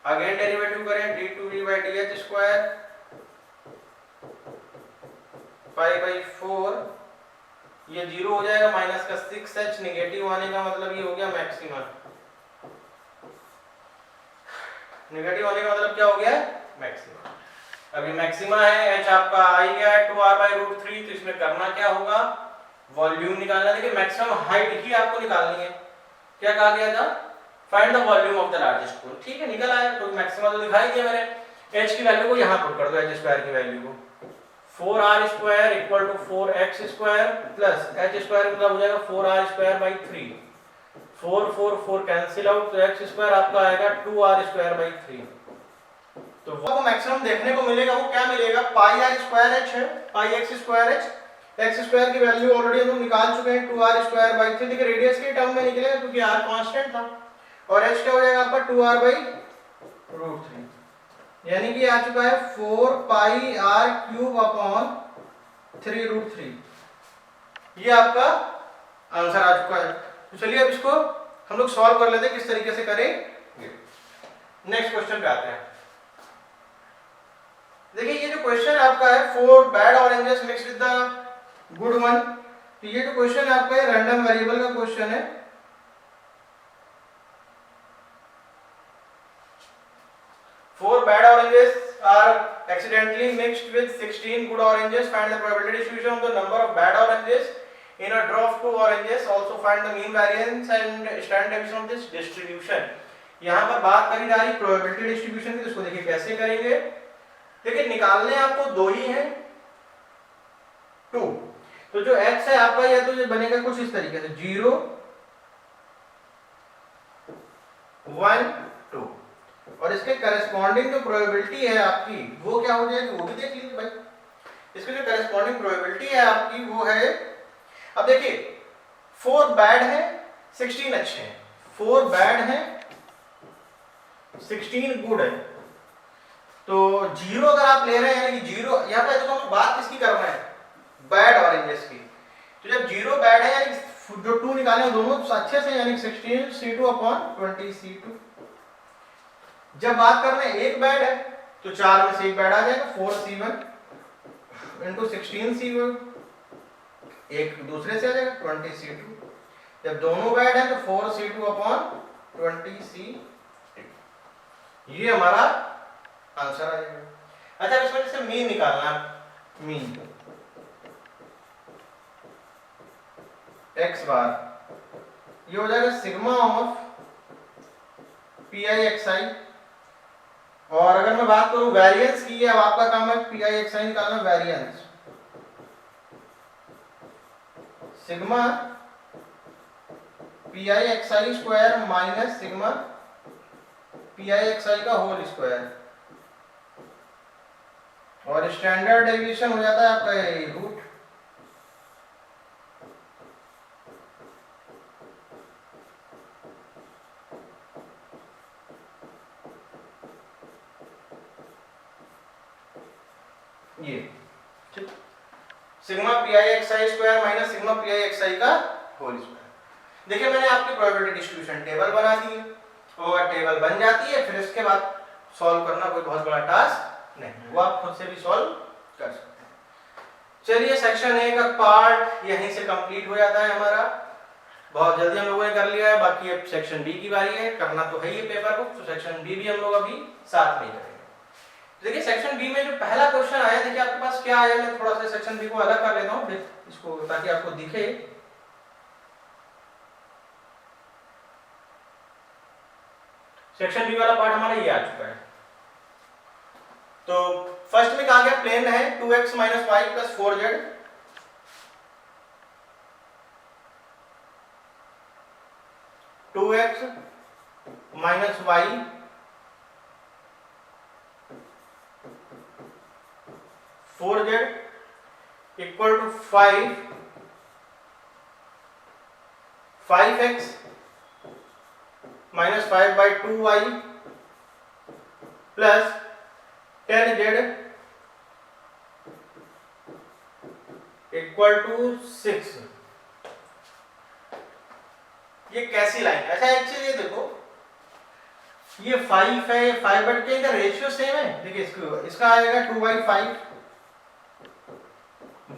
अगेन डेरिवेटिव करें d2v/dh² पाई बाई 4, ये 0 हो जाएगा, माइनस का 6h, निगेटिव आने का मतलब ये हो गया मैक्सिमा। निगेटिव आने का मतलब क्या हो गया? मैक्सिमा। अभी मैक्सिमा है, h आपका आ ही गया है 2r/√3, तो इसमें करना क्या होगा? वॉल्यूम निकालना। देखिए मैक्सिमम हाइट ही आपको निकालनी है। क्या कहा गया था? Find the volume of the largest cone. ठीक है, निकल आया। तो मैक्सिमा तो दिखाई दिया मैंने। h की वैल्यू को यहां पुट कर दो, h² की वैल्यू को। 4r² equal to 4x² plus h² मतलब हो जाएगा 4r²/3। 4 4 4 कैंसिल आउट, तो x² आपका आएगा 2r²/3। तो वो मैक्सिमम देखने को मिलेगा, वो क्या मिलेगा? πr²h है, πx²h। x² की वैल्यू ऑलरेडी हम निकाल चुके हैं 2r²/3। देखिए रेडियस के टर्म में निकलेगा क्योंकि r कांस्टेंट था, और h क्या हो जाएगा आपका 2r/√3, यानी कि आ चुका है 4πr³ ये आपका आंसर आ चुका है। तो चलिए अब इसको हम लोग सॉल्व कर लेते हैं, किस तरीके से करेंगे। नेक्स्ट क्वेश्चन पे आते हैं। देखिए ये जो क्वेश्चन आपका है 4 bad oranges mix with the good one, तो ये जो क्वेश्चन है आपका रैंडम वेरिएबल का क्वेश्चन है। Four bad oranges are accidentally mixed with 16 good oranges. Find the probability distribution of the number of bad oranges in a draw of 2 oranges. Also find the mean variance and standard deviation of this distribution. यहाँ पर बात करी जा रही probability distribution की, तो इसको देखिए कैसे करेंगे। देखिए निकालने आपको दो ही हैं, 2। तो जो x है आपका यह तो ये बनेगा कुछ इस तरीके से 0 1 2, और इसके करस्पॉन्डिंग जो प्रोबेबिलिटी है आपकी वो क्या हो जाएगी, वो भी देख लीजिए भाई। इसकी जो करस्पॉन्डिंग प्रोबेबिलिटी है आपकी वो है, अब देखिए 4 बैड है 16 अच्छे हैं, 4 बैड है 16 गुड है। तो 0 अगर आप ले रहे हैं, यानी कि 0 यहाँ पे तो हम बात किसकी कर रहे हैं? बैड ऑरेंजेस की। तो जब 0 बैड है यानी जो 2 निकाले हैं दोनों अच्छे से, यानी 16 C2/20 C2। जब बात कर रहे हैं एक बैड है तो 4 में से एक बैड आ जाएगा, 4C1 इंटू 16C1, एक दूसरे से आ जाएगा 20C2। जब दोनों बैड है तो 4C2/20C2, ये हमारा आंसर आ जाएगा। अच्छा इसमें जैसे मीन निकालना है, मीन x बार ये हो जाएगा सिग्मा ऑफ PIXI। और अगर मैं बात करूं वेरिएंस की, अब आपका काम है PIXI निकालना, variance sigma PIXI² minus sigma PIXI का होल स्क्वायर, और स्टैंडर्ड डेविएशन हो जाता है आपका रूट। ये sigma PIXI² minus sigma PIXI का होल स्क्वायर। देखिए मैंने आपकी प्रोबेबिलिटी डिस्ट्रीब्यूशन टेबल बना दी है, और टेबल बन जाती है फिर इसके बाद सॉल्व करना कोई बहुत बड़ा टास्क नहीं, वो आप खुद से भी सॉल्व कर सकते हैं। चलिए सेक्शन ए का पार्ट यहीं से कंप्लीट हो जाता है हमारा, बहुत जल्दी हम लोगों ने कर लिया है। बाकी अब सेक्शन बी की बारी है, करना तो है ही पेपर को, तो सेक्शन बी भी हम लोग अभी साथ में ही करेंगे। देखिए सेक्शन बी में जो पहला क्वेश्चन आया, देखिए आपके पास क्या आया, मैं थोड़ा सा सेक्शन बी को अलग कर लेता हूं फिर इसको, ताकि आपको दिखे। सेक्शन बी वाला पार्ट हमारा ये आ चुका है। तो फर्स्ट में कहा गया प्लेन है 2x - y + 4z, two x minus y 4z equal to 5x minus 5/2y plus 10z equal to 6। ये कैसी लाइन है? अच्छा एक चीज ये देखो, ये 5 है, 5/2 का रेशियो सेम है। देखिए इसका आएगा 2/5,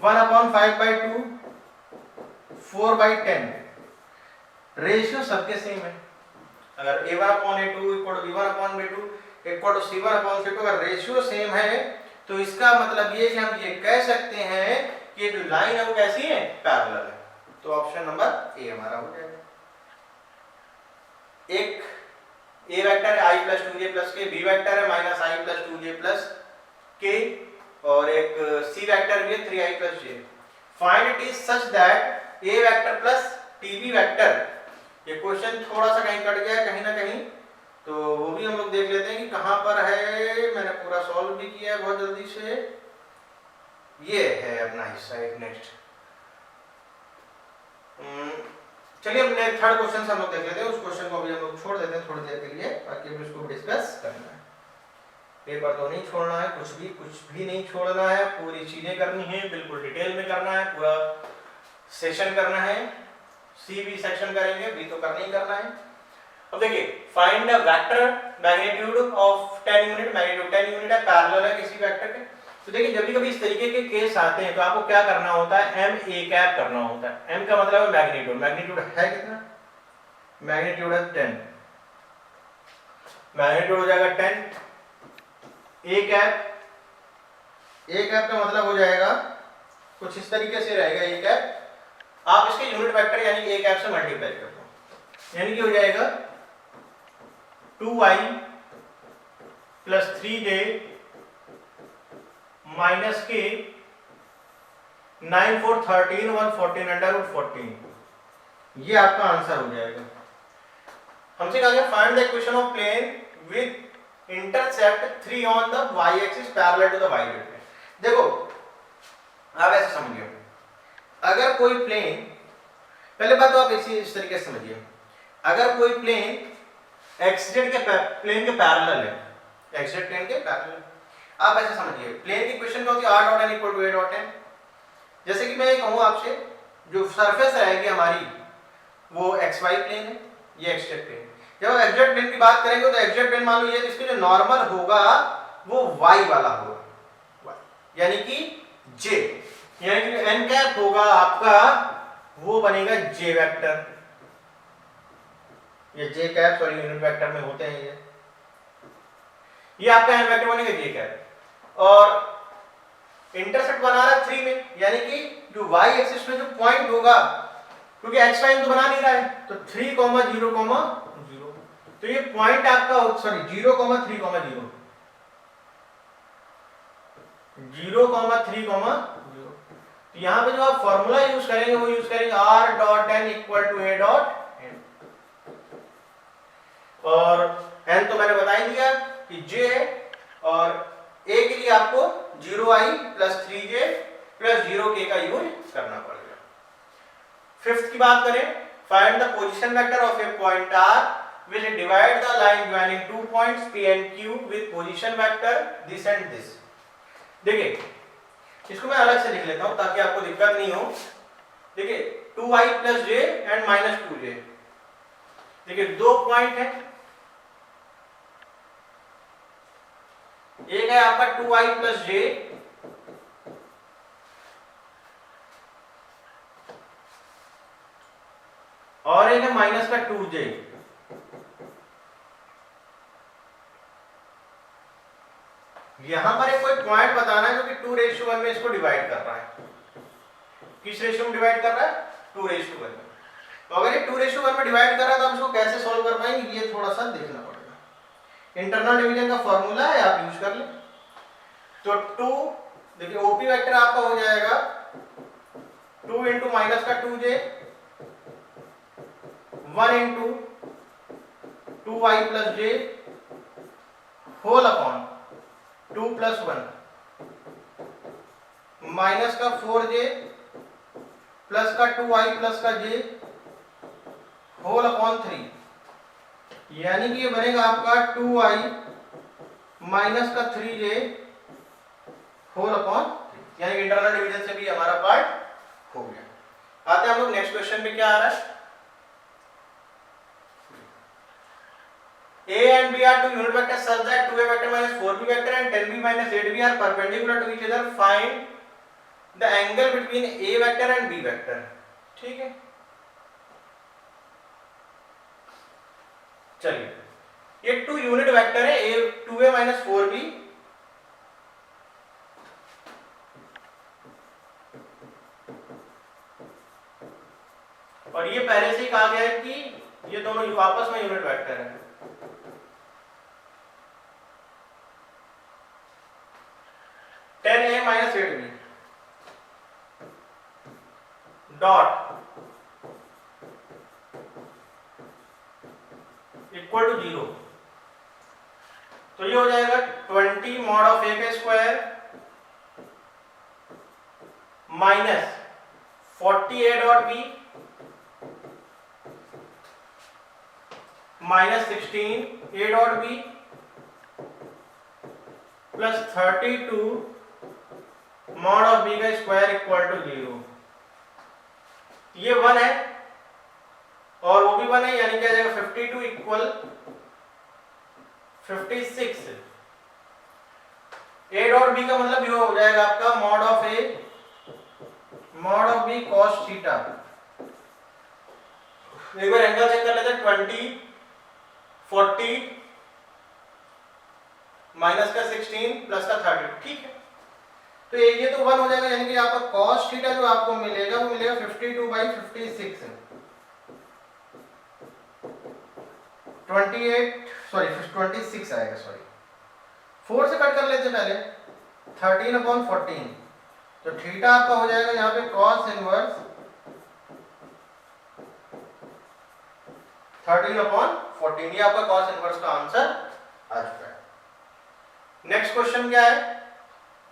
1/5/2, 4/10, रेशियो सबके सेम है। अगर a1/a2 equal to b1/b2 equal to c1/c2, अगर रेशियो सेम है तो इसका मतलब ये कि हम ये कह सकते हैं कि जो लाइन है वो कैसी है, पैरेलल है। तो ऑप्शन नंबर ए हमारा हो जाएगा। एक a वेक्टर है i plus 2j plus k, b vector है minus i plus 2j plus k, और एक c वेक्टर भी है 3i plus j। Find it is such that a vector plus tb vector, ये क्वेश्चन थोड़ा सा कहीं कट गया है कहीं ना कहीं, तो वो भी हम लोग देख लेते हैं कि कहां पर है। मैंने पूरा सॉल्व भी किया है बहुत जल्दी से। ये है अपना हिस्सा एक नेक्स्ट। चलिए अपने थर्ड क्वेश्चन से हम लोग देख लेते हैं। उस क्वेश्चन को अभी हम लोग छोड़ देते हैं थोड़ी देर के लिए, ताकि हम इसको डिस्कस करना है। पेपर तो नहीं छोड़ना है, कुछ भी नहीं छोड़ना है, पूरी चीजें करनी है, बिल्कुल डिटेल में करना है, पूरा सेशन करना है। सी भी सेक्शन करेंगे, बी तो करना ही करना है। अब देखिए, find the vector magnitude of 10 unit, magnitude 10 unit है, पैरेलल है किसी वेक्टर के। तो देखिए जब भी इस तरीके के केस आते हैं तो आपको क्या करना होता है, एम ए कैप करना होता है। एम का मतलब है मैग्नीट्यूड, मैग्नीट्यूड है कितना, मैग्नीट्यूड है 10, मैग्नीट्यूड हो जाएगा 10। ए कैप का मतलब हो जाएगा कुछ इस तरीके से रहेगा। ए कैप आप इसके यूनिट वेक्टर यानी ए कैप से मल्टीप्लाई कर दो, यानी कि हो जाएगा 2y प्लस 3j माइनस के 9 4 13 114 अंडर रूट 14। ये आपका आंसर हो जाएगा। हमसे कहा गया find the equation of plane with intercept 3 on the y axis parallel to the y direction. देखो आप ऐसे समझिए, अगर कोई प्लेन, पहले बात तो आप इस तरीके से समझिए, अगर कोई प्लेन एक्सजेड के प्लेन के पैरेलल है, एक्सजेड प्लेन के पैरेलल, आप ऐसे समझिए प्लेन की इक्वेशन क्या होती है, r dot n equal to a dot n। जैसे कि मैं ये कहूं आपसे, जो सरफेस रहेगी हमारी वो xy प्लेन है, ये एक्सजेड प्लेन। जब हम एक्सजेड प्लेन की बात करेंगे तो एक्सजेड प्लेन मान लो ये, इसके जो नॉर्मल होगा वो y वाला होगा, यानी कि j, यानी कि n कैप होगा आपका वो बनेगा j वेक्टर। ये j cap sorry unit vector में होते हैं, ये आपका n वेक्टर बनेगा j कैप। और इंटरसेप्ट बना रहा है 3 में, यानी कि जो y एक्सिस में जो पॉइंट होगा, क्योंकि x y तो बना नहीं रहा है, तो 3, 0, 0, तो ये पॉइंट आपका सॉरी 0, 3, 0, 0, 3, 0। तो यहां पे जो आप फॉर्मूला यूज करेंगे वो यूज करेंगे r dot n equal to a dot n। और n तो मैंने बता ही दिया कि j है, और a के लिए आपको 0i plus 3j plus 0k का यूज करना पड़ेगा। फिफ्थ की बात करें, find the position vector of A point r which divide the line joining two points p and q with position vector this and this। देखिए इसको मैं अलग से लिख लेता हूं ताकि आपको दिक्कत नहीं हो। देखिए 2i plus j and minus 2j, देखिए दो पॉइंट है, एक है आपका 2i प्लस j और एक है माइनस का 2j। यहां पर एक कोई पॉइंट बताना है जो कि 2:1 में इसको डिवाइड कर रहा है। किस रेशियो में डिवाइड कर रहा है, 2:1 में। तो अगर ये 2:1 में डिवाइड कर रहा है तो हम इसको कैसे सॉल्व कर पाएंगे, ये थोड़ा सा देखना पड़ेगा। इंटरनल डिवीजन का फॉर्मूला है, आप यूज कर लें। तो 2, देखिए ओपी वेक्टर आपका हो जाएगा 2 इंटू माइनस का 2j 1 into 2i plus j whole upon 2 plus 1 minus का 4j प्लस का 2i प्लस का j होल अपॉन 3, यानी कि ये बनेगा आपका 2i माइनस का 3j होल अपॉन 3, यानी कि इंटरनल डिवीजन से भी हमारा पार्ट हो गया। आते हैं हम लोग नेक्स्ट क्वेश्चन पे, क्या आ रहा है। A and B are two unit vectors such that 2a vector minus 4b vector and 10b minus 8b are perpendicular to each other. Find the angle between A vector and B vector. ठीक है, चलिए ये two unit vector है, A 2a minus 4b और ये पहले से ही कहा गया है कि ये दोनों आपस में यूनिट वेक्टर है। 10a minus 8b dot equal to 0, तो ये हो जाएगा 20 मॉड ऑफ a का square minus 40a dot b minus 16 a dot b plus 32 mod of b का स्क्वायर इक्वल टू 0। ये 1 है और वो भी 1 है, यानी क्या आ जाएगा 52 इक्वल 56। a डॉट b का मतलब ये हो जाएगा आपका mod of a mod of b cos theta. एक बार एंगल चेक कर लेते हैं, 20 40 माइनस का 16 प्लस का 30, ठीक है। तो ये तो 1 हो जाएगा, यानी कि आपका cos थीटा जो आपको मिलेगा वो मिलेगा 52/56 26 आएगा, सॉरी 4 से कट कर लेते हैं पहले, 13/14, तो थीटा आपका हो जाएगा यहाँ पे cos इनवर्स 13/14, ये आपका cos इनवर्स का आंसर आ चुका है। नेक्स्ट क्वेश्चन क्या है,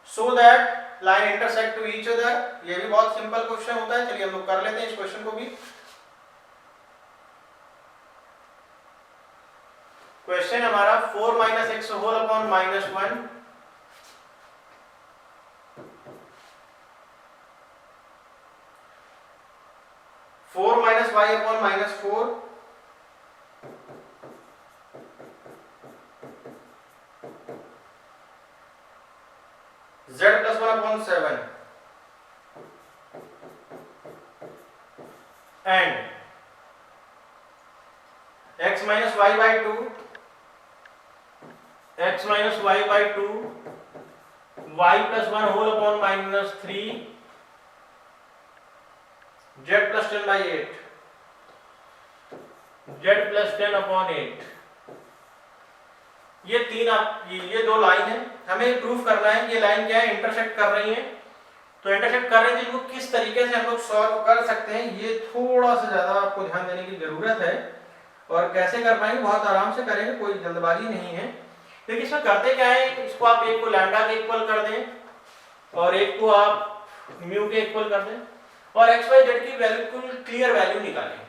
so that line intersect to each other. ये भी बहुत सिंपल क्वेश्चन होता है, चलिए हम लोग कर लेते हैं इस क्वेश्चन को भी। क्वेश्चन हमारा 4 minus x whole upon -1 4 minus y upon -4 z plus 1 upon 7 and x minus y by 2 x minus y by 2 y plus 1 whole upon -3 z plus 10 by 8 z plus 10 upon 8। ये दो line है, हमें proof करना है कि ये line क्या है, इंटरसेक्ट कर रही है। तो इंटरसेक्ट कर रही है, इनको किस तरीके से हम लोग सॉल्व कर सकते हैं, ये थोड़ा सा ज्यादा आपको ध्यान देने की जरूरत है। और कैसे कर पाएंगे, बहुत आराम से करेंगे, कोई जल्दबाजी नहीं है। लेकिन इसमें करते क्या है, इसको आप एक को लैम्डा के इक्वल कर दें और एक को आप म्यू के इक्वल कर दें और एक्स वाई जेड की वैल्यू क्लियर वैल्यू निकालें।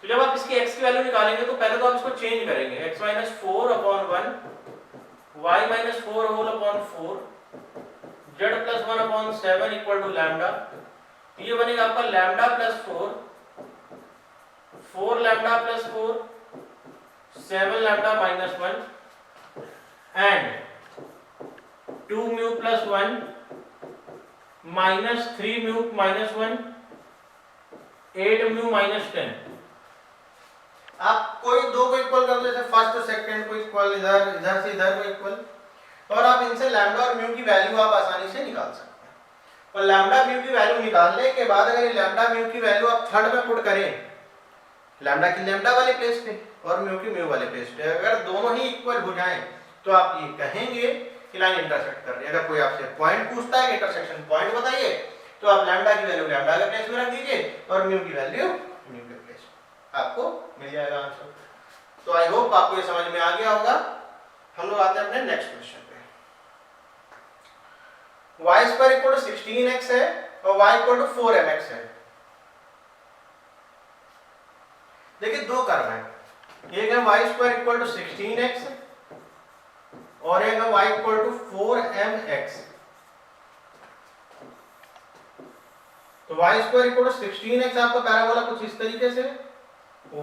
तो जब आप इसकी x की वैल्यू निकालेंगे तो पहले तो आप इसको चेंज करेंगे, x minus 4 upon 1 y minus 4 whole upon 4 z plus 1 upon 7 equal to lambda. ये बनेगा आपका lambda plus 4 lambda plus 4 7 lambda minus 1 and 2 mu plus 1 minus 3 mu minus 1 8 mu minus 10। आप कोई दो को इक्वल कर दो, जैसे फर्स्ट और सेकंड को इक्वल, इधर से इधर को इक्वल, और आप इनसे लैम्डा और म्यू की वैल्यू आप आसानी से निकाल सकते हैं। और लैम्डा म्यू की वैल्यू निकालने के बाद अगर ये लैम्डा म्यू की वैल्यू आप थर्ड में पुट करें, लैम्डा की लैम्डा वाले प्लेस पे और म्यू की म्यू वाले प्लेस पे, अगर दोनों ही इक्वल हो जाएं तो आप ये कहेंगे कि लाइन इंटरसेक्ट कर रही है। अगर कोई आपसे पॉइंट पूछता है कि इंटरसेक्शन पॉइंट बताइए, तो आप लैम्डा की वैल्यू लैम्डा के प्लेस में रख दीजिए और म्यू की वैल्यू म्यू के प्लेस में, आपको मिल जाएगा आंसर। तो आई होप आपको ये समझ में आ गया होगा। हम लोग आते हैं अपने नेक्स्ट क्वेश्चन पे। Y square equal to 16x है और y इक्वल टू 4mx है। देखिए दो कर्व है, एक है Y square equal to 16x और एक है y इक्वल टू 4mx। तो y square equal to 16x आपका पैराबोला कुछ इस तरीके से,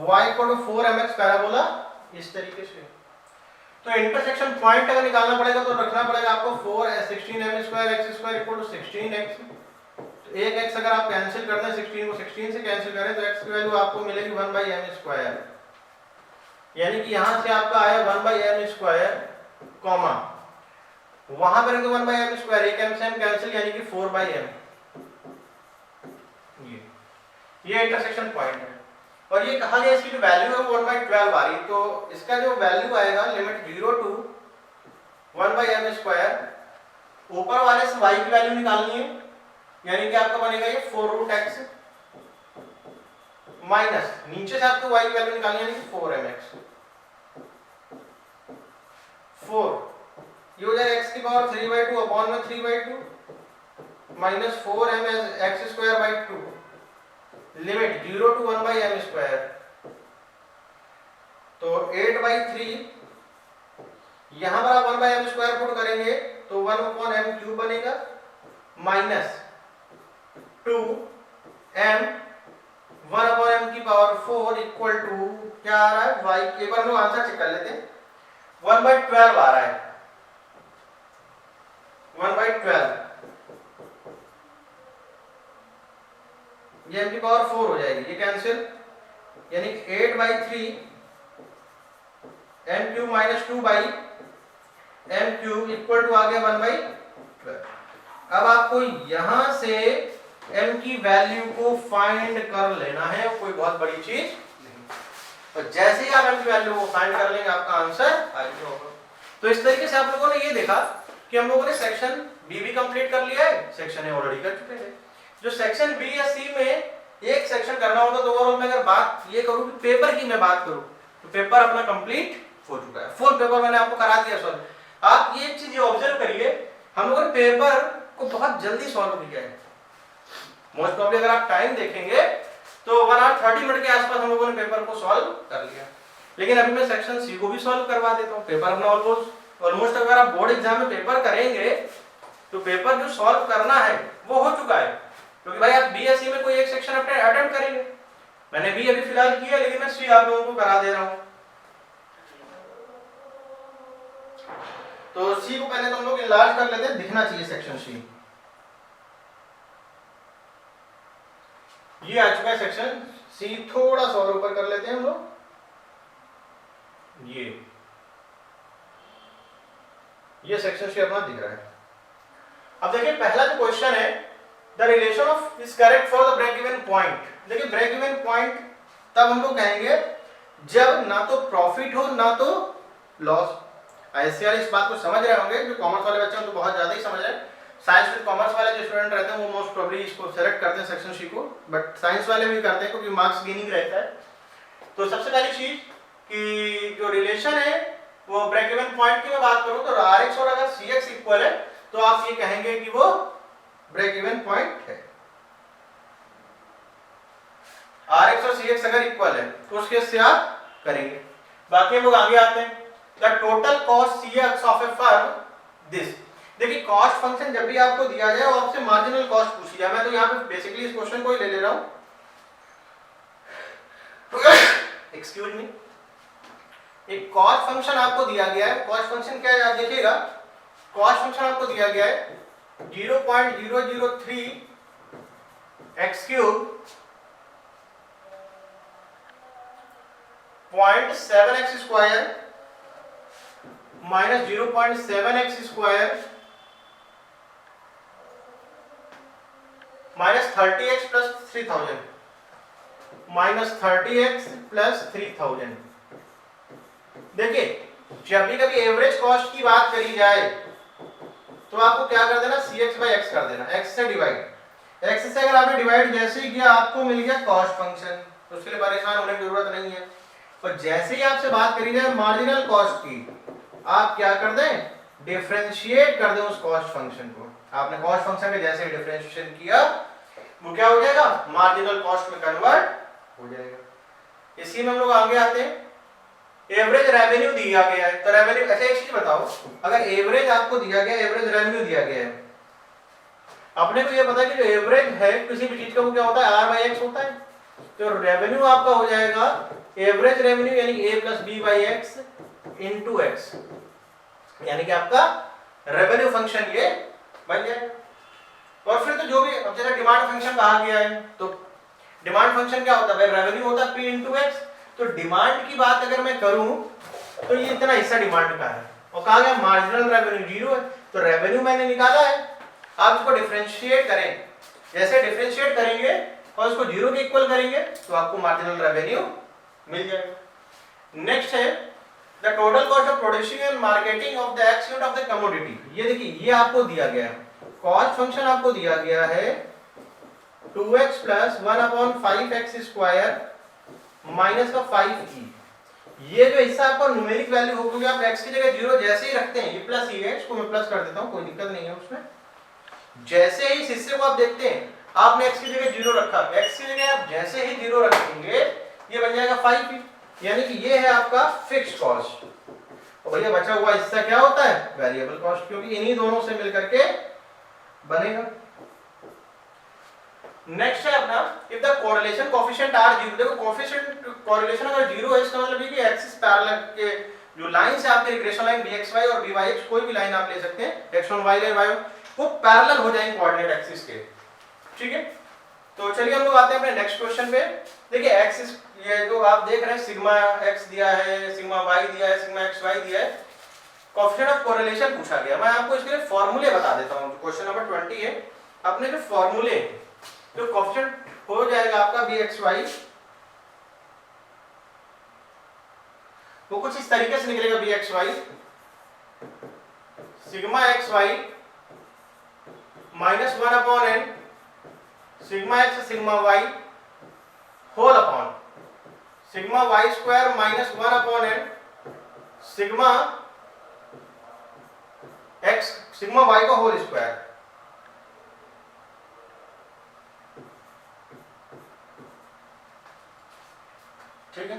y equal to 4mx parabola इस तरीके से। तो इंटरसेक्शन पॉइंट अगर निकालना पड़ेगा तो रखना पड़ेगा आपको 4 16m² x square equal to 16x। तो एक x अगर आप कैंसिल करते हैं 16 को 16 से कैंसिल करें तो x की वैल्यू आपको मिलेगी 1/m²। यानी कि यहां से आपका आया 1/m², कॉमा वहां पर 1/m², एक m से m कैंसिल यानी कि 4/m। ये इंटरसेक्शन पॉइंट है और ये कहा गया इसकी जो वैल्यू है वो 1/12 आ रही है। तो इसका जो वैल्यू आएगा लिमिट 0 टू 1/m², ऊपर वाले से y की वैल्यू निकालनी है यानी कि आपका बनेगा ये 4√x माइनस नीचे से आपको y की वैल्यू निकालनी है यानी कि 4mx। 4 ये हो जाएगा x की पावर 3/2 अपॉन में 3/2 minus 4mx² limit 0 to 1/m²। तो 8/3 यहां पर आप 1/m² पुट करेंगे तो 1/m³ बनेगा माइनस 2m 1/m की पावर 4 इक्वल टू क्या आ रहा है y के बार हम आंसर चेक कर लेते हैं 1/12 आ रहा है 1/12 ये m की पावर 4 हो जाएगी, ये कैंसिल यानी 8/3 m³ minus 2/m³ equal to आ गया 1/12। अब आपको यहां से m की वैल्यू को फाइंड कर लेना है, कोई बहुत बड़ी चीज नहीं। और जैसे ही आप m की वैल्यू को फाइंड कर लेंगे आपका आंसर आ गया होगा। तो इस तरीके से आप लोगों ने ये देखा कि हम लोगों ने सेक्शन बी भी कंप्लीट कर लिया है, सेक्शन ए ऑलरेडी कर चुके हैं। जो सेक्शन बी या सी में एक सेक्शन करना होता तो ओवरऑल में अगर बात ये करूं कि पेपर की मैं बात करूं तो पेपर अपना कंप्लीट हो चुका है, फुल पेपर मैंने आपको करा दिया सॉल्व। आप ये चीज ऑब्जर्व करिए, हम लोगों ने पेपर को बहुत जल्दी सॉल्व किया है। मोस्ट प्रॉब्ली अगर आप टाइम देखेंगे तो 1 आवर 30 मिनट के आसपास हम लोगों ने पेपर को सॉल्व कर लिया। लेकिन अभी मैं सेक्शन सी को भी सॉल्व करवा देता हूँ। पेपर अपना ऑलमोस्ट अगर आप बोर्ड एग्जाम में पेपर करेंगे तो पेपर जो सॉल्व करना है वो हो चुका है, क्योंकि भाई आप बी या सी में कोई एक सेक्शन अटेम्प्ट करेंगे। मैंने बी अभी फिलहाल किया लेकिन मैं सी आप लोगों को करा दे रहा हूं। तो सी को पहले तो हम लोग इलाज कर लेते हैं, दिखना चाहिए सेक्शन सी। ये आ चुका है सेक्शन सी, थोड़ा सा और ऊपर कर लेते हैं हम लोग। ये सेक्शन सी अपना दिख रहा है। अब देखिए पहला जो क्वेश्चन है, the relation of is correct for the break even point. देखिए ब्रेक इवन पॉइंट तब हम लोग कहेंगे जब ना तो प्रॉफिट हो ना तो लॉस। ऐसे वाले इस बात को समझ रहे होंगे, जो कॉमर्स वाले बच्चे हैं तो बहुत ज्यादा ही समझ रहे हैं। साइंस विद कॉमर्स वाले जो स्टूडेंट रहते हैं वो मोस्ट प्रोबेबली इसको सेलेक्ट करते हैं सेक्शन सी को, बट साइंस वाले भी करते हैं क्योंकि मार्क्स गेनिंग रहता है। तो सबसे पहली चीज कि जो रिलेशन है वो ब्रेक इवन पॉइंट की मैं बात करूं तो Rx और अगर Cx इक्वल है तो आप ये कहेंगे कि वो ब्रेक इवन पॉइंट है। Rx और Cx अगर इक्वल है तो उसके से आप करेंगे। बाकी हम लोग आगे आते हैं। The total cost Cx of A firm this. देखिए कॉस्ट फंक्शन जब भी आपको दिया जाए और आपसे मार्जिनल कॉस्ट पूछी जाए, मैं तो यहाँ पे बेसिकली इस क्वेश्चन को ही ले रहा हूँ, एक्सक्यूज मी। एक कॉस्ट फंक्शन आपको दिया गया है। कॉस्ट फंक्शन क्या है आप देखिएगा, कॉस्ट फंक्शन आपको दिया गया है 0.003 x³ 0.7x² minus 0.7x² minus 30x plus 3000 minus 30x plus 3000। देखिए जब भी कभी एवरेज कॉस्ट की बात करी जाए तो आपको क्या कर देना, Cx/x कर देना, x से डिवाइड। x से अगर आपने डिवाइड जैसे ही किया आपको मिल गया कॉस्ट फंक्शन, तो उसके लिए परेशान होने की जरूरत नहीं है। और जैसे ही आपसे बात करी जाए मार्जिनल कॉस्ट की, आप क्या कर दें, डिफरेंशिएट कर दें उस कॉस्ट फंक्शन को। आपने कॉस्ट फंक्शन के जैसे डिफरेंशिएशन किया वो क्या हो जाएगा, मार्जिनल कॉस्ट में कन्वर्ट हो जाएगा। इसी में हम लोग आगे आते हैं। एवरेज रेवेन्यू दिया गया है, तो रेवेन्यू, अच्छा एक चीज बताओ, अगर एवरेज आपको दिया गया, एवरेज रेवेन्यू दिया गया है, अपने को ये पता है कि जो एवरेज है किसी भी चीज का वो क्या होता है, R/X होता है। तो रेवेन्यू आपका हो जाएगा एवरेज रेवेन्यू यानी A plus b by x into x, यानी कि आपका रेवेन्यू फंक्शन ये बन जाएगा। और फिर तो जो भी, अब जैसे डिमांड फंक्शन कहा गया है, तो डिमांड फंक्शन क्या होता है, रेवेन्यू होता है P इंटू एक्स। तो डिमांड की बात अगर मैं करूं तो ये इतना हिस्सा डिमांड का है, और कहा गया मार्जिनल रेवेन्यू 0 है, तो रेवेन्यू मैंने निकाला है। आप इसको डिफरेंशिएट करें, जैसे डिफरेंशिएट करेंगे और इसको 0 के इक्वल करेंगे तो आपको मार्जिनल रेवेन्यू मिल जाएगा। नेक्स्ट है the total cost of producing and marketing of the x unit of the commodity. ये देखिए, ये आपको दिया गया है, कॉस्ट फंक्शन आपको दिया गया है 2x plus 1/5x square minus का 5e। ये जो हिस्सा आपका न्यूमेरिक वैल्यू हो, क्योंकि आप x की जगह 0 जैसे ही रखते हैं, ये प्लस ही है, इसको मैं प्लस कर देता हूं, कोई दिक्कत नहीं है उसमें। जैसे ही इस हिस्से को आप देखते हैं, आपने x की जगह 0 रखा, x की जगह आप जैसे ही 0 रखेंगे ये बन जाएगा 5e, यानी कि ये है आपका फिक्स्ड कॉस्ट। और भैया बचा हुआ हिस्सा क्या होता है, वेरिएबल कॉस्ट, क्योंकि इन्हीं दोनों से मिलकर के बनेगा। नेक्स्ट है अपना if the correlation coefficient r 0। देखो कोएफिशिएंट कोरिलेशन अगर 0 है इसका मतलब ये कि एक्सिस पैरेलल के जो लाइंस है आपके रिग्रेशन लाइन bxy और byx, कोई भी लाइन आप ले सकते हैं, x1 y ले y, वो पैरेलल हो जाएंगे कोऑर्डिनेट एक्सिस के, ठीक है। तो चलिए हम लोग आते हैं अपने नेक्स्ट क्वेश्चन पे। देखिए एक्सिस, ये जो आप देख रहे हैं सिग्मा x दिया है, सिग्मा y दिया है, सिग्मा xy दिया है, कोएफिशिएंट ऑफ कोरिलेशन पूछा गया। मैं आपको इसके लिए फार्मूले बता देता हूं, क्वेश्चन नंबर 20 है। अपने जो फार्मूले, जो कोएफिशिएंट हो जाएगा आपका bxy, वो कुछ इस तरीके से निकलेगा, bxy sigma xy minus 1/n sigma x sigma y whole upon sigma y square minus 1/n sigma x sigma y का होल स्क्वायर। ठीक है,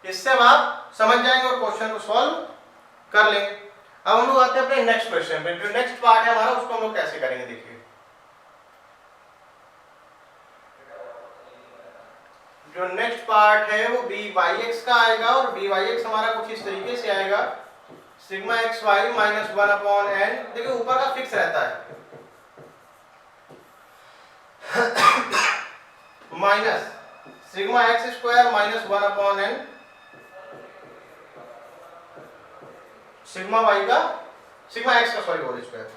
इससे अब आप समझ जाएंगे और क्वेश्चन को सॉल्व कर लेंगे। अब हम लोग आते हैं अपने नेक्स्ट क्वेश्चन पे। जो नेक्स्ट पार्ट है हमारा, उसको हम लोग कैसे करेंगे, देखिए। जो नेक्स्ट पार्ट है वो byx का आएगा, और byx हमारा कुछ इस तरीके से आएगा, सिग्मा xy माइनस 1/n। देखिए ऊपर का फिक्स रहता है, minus sigma x square minus 1/n sigma y का, सिग्मा x का सॉरी होल स्क्वायर।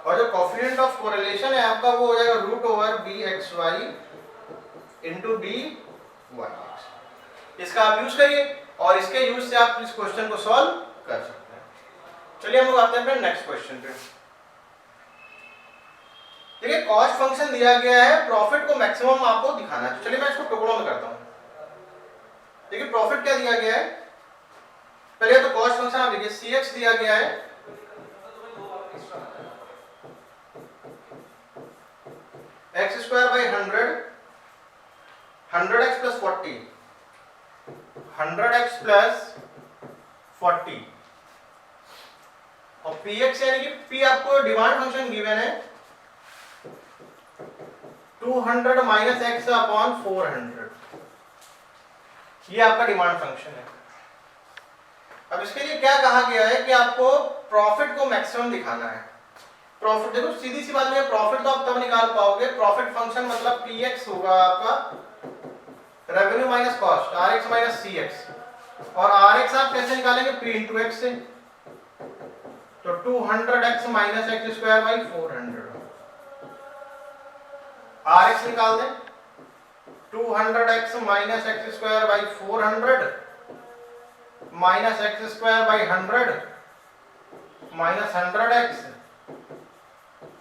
और जो कोएफिशिएंट ऑफ कोरिलेशन है आपका वो हो जाएगा √bxy इंटू byx। इसका आप यूज करिए और इसके यूज से आप इस क्वेश्चन को सॉल्व कर सकते हैं। चलिए हम लोग आते हैं अपने नेक्स्ट क्वेश्चन पे। देखिए कॉस्ट फंक्शन दिया गया है, प्रॉफिट को मैक्सिमम आपको दिखाना है। चलिए मैं इसको टुकड़ों में करता हूं। देखिए प्रॉफिट क्या दिया गया है, पहले तो कॉस्ट फंक्शन आप देखिए cx दिया गया है, x square by 100x plus 40 100x plus 40 और px यानी कि p आपको डिमांड फंक्शन गिवन है 200 माइनस एक्स अपॉन 400, ये आपका डिमांड फंक्शन है। अब इसके लिए क्या कहा गया है कि आपको प्रॉफिट को मैक्सिमम दिखाना है। प्रॉफिट देखो सीधी सी बात है, प्रॉफिट तो आप तब निकाल पाओगे, प्रॉफिट फंक्शन मतलब px होगा आपका revenue minus cost, rx minus cx, और rx आप कैसे निकालेंगे, p इंटू x से। तो 200x minus x square by 400, rx निकाल दें, 200x minus x square by 400 minus x square by 100 minus 100x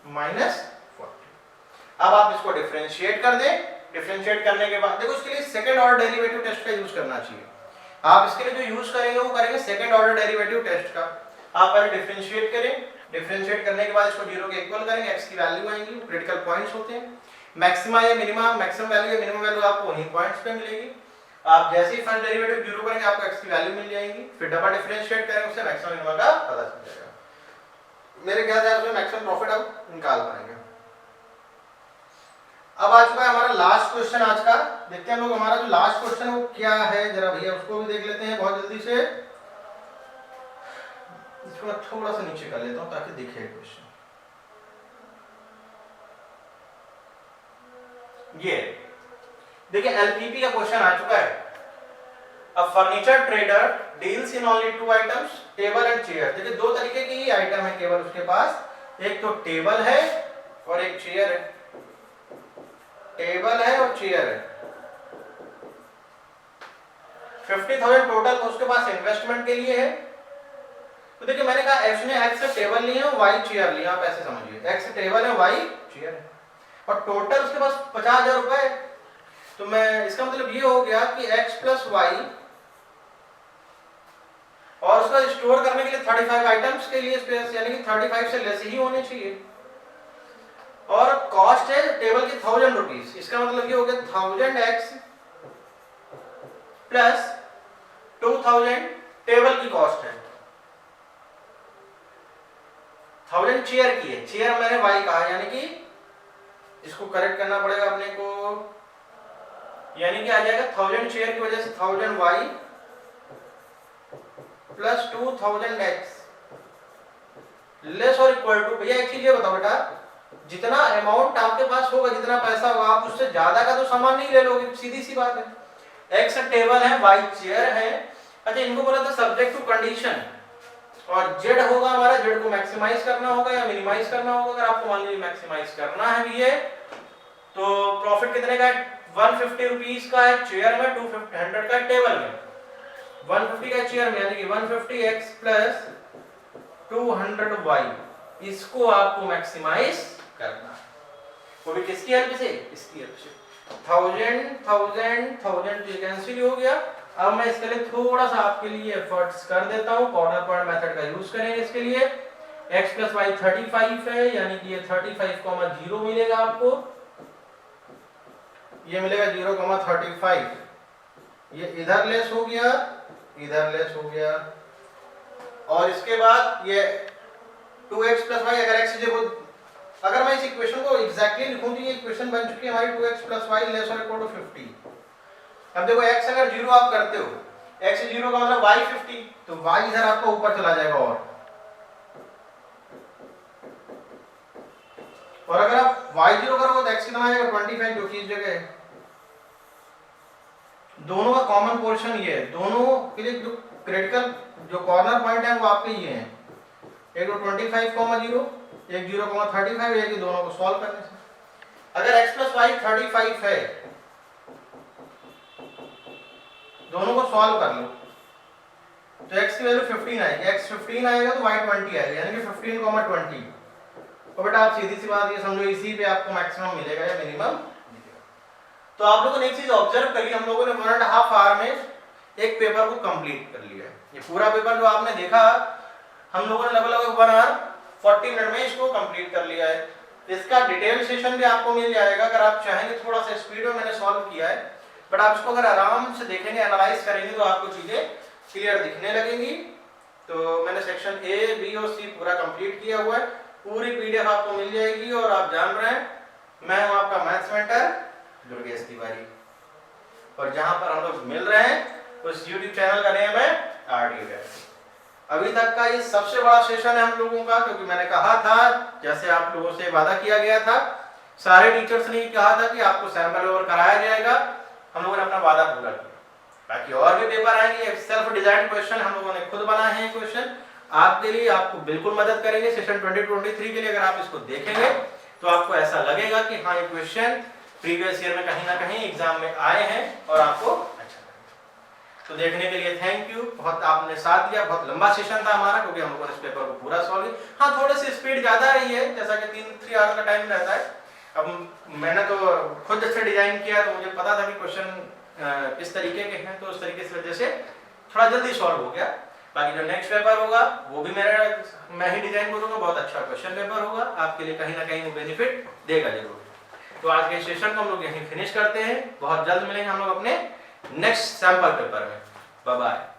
minus 40। अब आप इसको डिफरेंशिएट कर दें। डिफरेंशिएट करने के बाद देखो इसके लिए सेकंड ऑर्डर डेरिवेटिव टेस्ट का यूज करना चाहिए। आप इसके लिए जो यूज करेंगे वो करेंगे सेकंड ऑर्डर डेरिवेटिव टेस्ट का। आप पहले डिफरेंशिएट करें, डिफरेंशिएट करने के बाद इसको 0 के इक्वल करेंगे, x की वैल्यू आएंगी, क्रिटिकल पॉइंट्स होते हैं, मैक्सिमा या मिनिमा, मैक्सिमम वैल्यू या मिनिमम वैल्यू आपको उन्हीं पॉइंट्स पे मिलेगी। आप जैसे ही फर्स्ट डेरिवेटिव 0 करेंगे आपको x की वैल्यू मिल जाएगी, फिर डबल डिफरेंशिएट करेंगे उससे मैक्सिमम मिनिमम का पता चल जाएगा। मेरे ख्याल से उसमें मैक्सिमम प्रॉफिट आप निकाल पाएंगे। अब आ चुका है हमारा लास्ट क्वेश्चन आज का। देखते हैं हम लोग हमारा जो लास्ट क्वेश्चन है वो क्या है, जरा भैया उसको भी देख लेते हैं बहुत जल्दी से। इसको मैं थोड़ा सा नीचे कर लेता हूं ताकि दिखे क्वेश्चन। ये देखिए एलपीपी का क्वेश्चन आ चुका है। A furniture trader deals in only 2 items, table and chair. देखिए दो तरीके की ही आइटम है केवल उसके पास, एक तो टेबल है और एक चेयर है। टेबल है और चेयर है। 50,000 टोटल उसके पास इन्वेस्टमेंट के लिए है। तो देखिए मैंने कहा एक्स ने एक्स से टेबल लिए और वाई चेयर लिए, आप ऐसे समझिए, एक्स टेबल है वाई चेयर है और टोटल उसके पास 50,000 रुपए। तो मैं इसका मतलब ये हो गया कि x प्लस वाई और उसका स्टोर करने के लिए 35 आइटम्स के लिए स्पेस, यानी कि 35 से लेस ही होने चाहिए। और कॉस्ट है टेबल की 1000 रुपीज, इसका मतलब ये हो गया 1000x प्लस 2000 टेबल की कॉस्ट है। 1000 चेयर की है, चेयर मैंने y कहा, यानी कि इसको करेक्ट करना पड़ेगा अपने को, यानी कि आ जाएगा 1000 चेयर की वजह से 1000y प्लस 2000x लेस और इक्वल टू। भैया एक चीज ये बताओ बेटा, जितना अमाउंट आपके पास होगा, जितना पैसा होगा, आप उससे ज्यादा का तो सामान नहीं ले लोगे, सीधी सी बात है। x टेबल है, y चेयर है। अच्छा इनको बोला था सब्जेक्ट टू कंडीशन, और z होगा हमारा, z को मैक्सिमाइज करना होगा या मिनिमाइज करना होगा। अगर आपको मान लीजिए मैक्सिमाइज करना है भी है तो प्रॉफिट कितने का है, 150 रुपीस का है चेयर में, 200 का टेबल में। 150 का चेयर में, यानी कि 150x प्लस 200y, इसको आपको मैक्सिमाइज करना है। वो भी किसकी हेल्प से, इसकी हेल्प से। 1000 कैंसिल हो गया। अब मैं इसके लिए थोड़ा सा आपके लिए एफर्ट्स कर देता हूं, कॉर्नर पॉइंट मेथड का यूज करेंगे इसके लिए। x प्लस वाई 35 है, यानी कि ये 35,0 मिलेगा आपको, ये मिलेगा 0,35, ये इधर लेस हो गया, इधर लेस हो गया, और इसके बाद ये 2x प्लस वाई, अगर x जो, अगर मैं इस इक्वेशन को एग्जैक्टली लिखूं तो ये इक्वेशन बन चुकी है हमारी 2x प्लस वाई लेस और इक्वल टू 50। अब देखो x अगर 0 आप करते हो, x 0 का मतलब y 50, तो y इधर आपका ऊपर चला जाएगा, और अगर आप y 0 करोगे तो x कितना आ जाएगा 25, जो कि इस जगह है। दोनों का कॉमन पोर्शन ये है, दोनों के लिए जो क्रिटिकल जो कॉर्नर पॉइंट है वो आपके ये हैं, एक तो 25,0, एक 0,35, एक दोनों को सॉल्व करने से। अगर x प्लस वाई 35 है, दोनों को सॉल्व कर लो तो x की वैल्यू 15 आएगी, x 15 आएगा तो y 20 आएगा, यानी कि 15,20। तो बेटा आप सीधी सी बात ये समझो, इसी पे आपको मैक्सिमम मिलेगा या मिनिमम मिलेगा। तो आप लोगों ने एक चीज ऑब्जर्व करी, हम लोगों ने 1.5 आवर में एक पेपर को कंप्लीट कर लिया। ये पूरा पेपर जो आपने देखा, हम लोगों ने लगभग 1 आवर 40 मिनट में इसको कंप्लीट कर लिया है। इसका डिटेल सेशन भी आपको मिल जाएगा, अगर आप चाहेंगे थोड़ा सा स्पीड में मैंने सॉल्व किया है, बट आप इसको अगर आराम से देखेंगे, एनालाइज करेंगे तो आपको चीजें क्लियर दिखने लगेंगी। तो मैंने सेक्शन ए, बी और सी पूरा कंप्लीट किया हुआ है, पूरी पीडीएफ आपको मिल जाएगी। और आप जान रहे हैं मैं हूं आपका मैथ्स मेंटर दुर्गेश तिवारी, और जहां पर हम लोग मिल रहे हैं उस यूट्यूब चैनल का नेम है RD। अभी तक का ये सबसे बड़ा सेशन है हम लोगों का, क्योंकि मैंने कहा था, जैसे आप लोगों से वादा किया गया था, सारे टीचर्स ने कहा था कि आपको सैंपल ओवर कराया जाएगा। हम लोगों ने अपना वादा पूरा किया। बाकी और भी पेपर आएंगे, सेल्फ डिजाइन क्वेश्चन हम लोगों ने खुद बनाए हैं, क्वेश्चन आपके लिए, आपको बिल्कुल मदद करेंगे। सेशन 2023 के लिए अगर आप इसको देखेंगे तो आपको ऐसा लगेगा कि हाँ ये क्वेश्चन प्रीवियस ईयर में कहीं ना कहीं एग्जाम में आए हैं और आपको अच्छा लगेगा। तो देखने के लिए थैंक यू, बहुत आपने साथ दिया। बहुत लंबा सेशन था हमारा, क्योंकि हम लोगों ने इस पेपर को पूरा सॉल्व किया। हाँ थोड़ी सी स्पीड ज्यादा रही है, जैसा कि 3 आवर का टाइम रहता है। अब मैंने तो खुद से डिजाइन किया, तो मुझे पता था कि क्वेश्चन किस तरीके के हैं, तो उस तरीके से वजह से थोड़ा जल्दी सॉल्व हो गया। बाकी जो नेक्स्ट पेपर होगा वो भी मैं ही डिजाइन करूंगा, बहुत अच्छा क्वेश्चन पेपर होगा, आपके लिए कहीं ना कहीं वो बेनिफिट देगा जरूर। तो आज के सेशन को हम लोग यहीं फिनिश करते हैं, बहुत जल्द मिलेंगे हम लोग अपने नेक्स्ट सैंपल पेपर में। Bye bye.